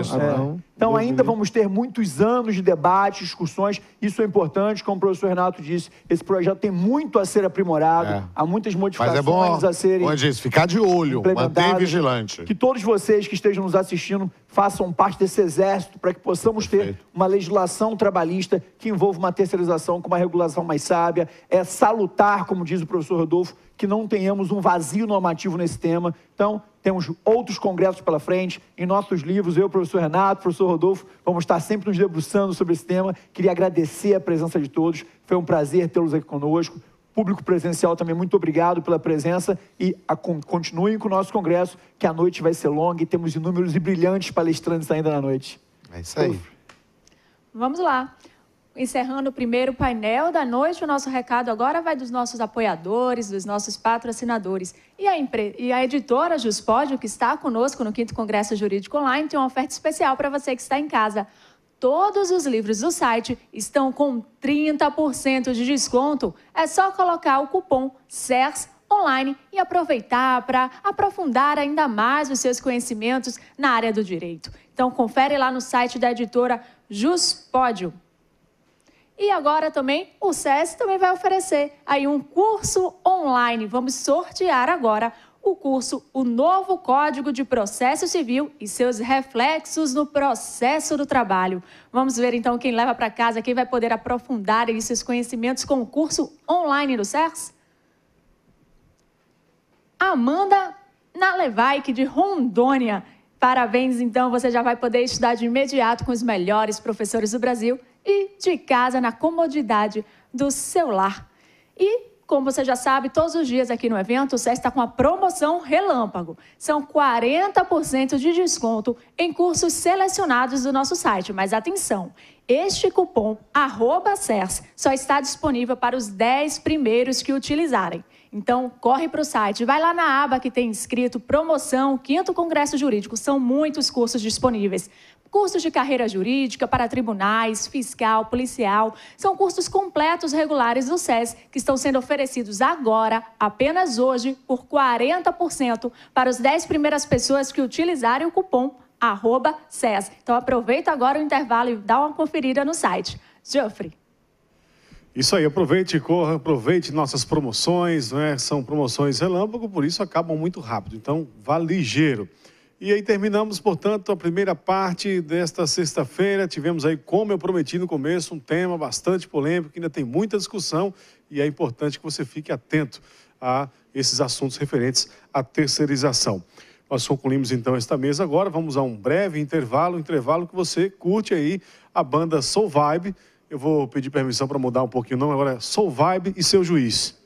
Então, ainda vamos ter muitos anos de debate, discussões. Isso é importante, como o professor Renato disse. Esse projeto tem muito a ser aprimorado. Há muitas modificações a serem ficar de olho, manter vigilante. Que todos vocês que estejam nos assistindo façam parte desse exército para que possamos ter uma legislação trabalhista que envolva uma terceirização com uma regulação mais sábia. É salutar, como diz o professor Rodolfo, que não tenhamos um vazio normativo nesse tema. Então, temos outros congressos pela frente. Em nossos livros, eu, professor Renato, professor Rodolfo, vamos estar sempre nos debruçando sobre esse tema. Queria agradecer a presença de todos. Foi um prazer tê-los aqui conosco. Público presencial também, muito obrigado pela presença e continuem com o nosso congresso, que a noite vai ser longa e temos inúmeros e brilhantes palestrantes ainda na noite. É isso aí. Vamos lá. Encerrando o primeiro painel da noite, o nosso recado agora vai dos nossos apoiadores, dos nossos patrocinadores. E a editora Juspódio, que está conosco no 5º Congresso Jurídico Online, tem uma oferta especial para você que está em casa. Todos os livros do site estão com 30% de desconto. É só colocar o cupom CERS online e aproveitar para aprofundar ainda mais os seus conhecimentos na área do direito. Então, confere lá no site da editora Juspódio. E agora também o SES também vai oferecer aí um curso online. Vamos sortear agora o curso O Novo Código de Processo Civil e seus reflexos no processo do trabalho. Vamos ver então quem leva para casa, quem vai poder aprofundar aí seus conhecimentos com o curso online do SERS? Amanda Nalevaik, de Rondônia. Parabéns, então, você já vai poder estudar de imediato com os melhores professores do Brasil e de casa, na comodidade do seu lar. E, como você já sabe, todos os dias aqui no evento, o SES está com a promoção Relâmpago. São 40% de desconto em cursos selecionados do nosso site. Mas atenção, este cupom @SES só está disponível para os 10 primeiros que utilizarem. Então, corre para o site, vai lá na aba que tem escrito Promoção 5º Congresso Jurídico. São muitos cursos disponíveis. Cursos de carreira jurídica para tribunais, fiscal, policial. São cursos completos regulares do SES que estão sendo oferecidos agora, apenas hoje, por 40% para os 10 primeiras pessoas que utilizarem o cupom @SES. Então, aproveita agora o intervalo e dá uma conferida no site. Geoffrey. Isso aí, aproveite e corra, aproveite nossas promoções, né? São promoções relâmpago, por isso acabam muito rápido, então vá ligeiro. E aí terminamos, portanto, a primeira parte desta sexta-feira. Tivemos aí, como eu prometi no começo, um tema bastante polêmico, que ainda tem muita discussão e é importante que você fique atento a esses assuntos referentes à terceirização. Nós concluímos então esta mesa agora, vamos a um breve intervalo que você curte aí a banda Soul Vibe. Eu vou pedir permissão para mudar um pouquinho o nome, agora é Soul Vibe e Seu Juiz.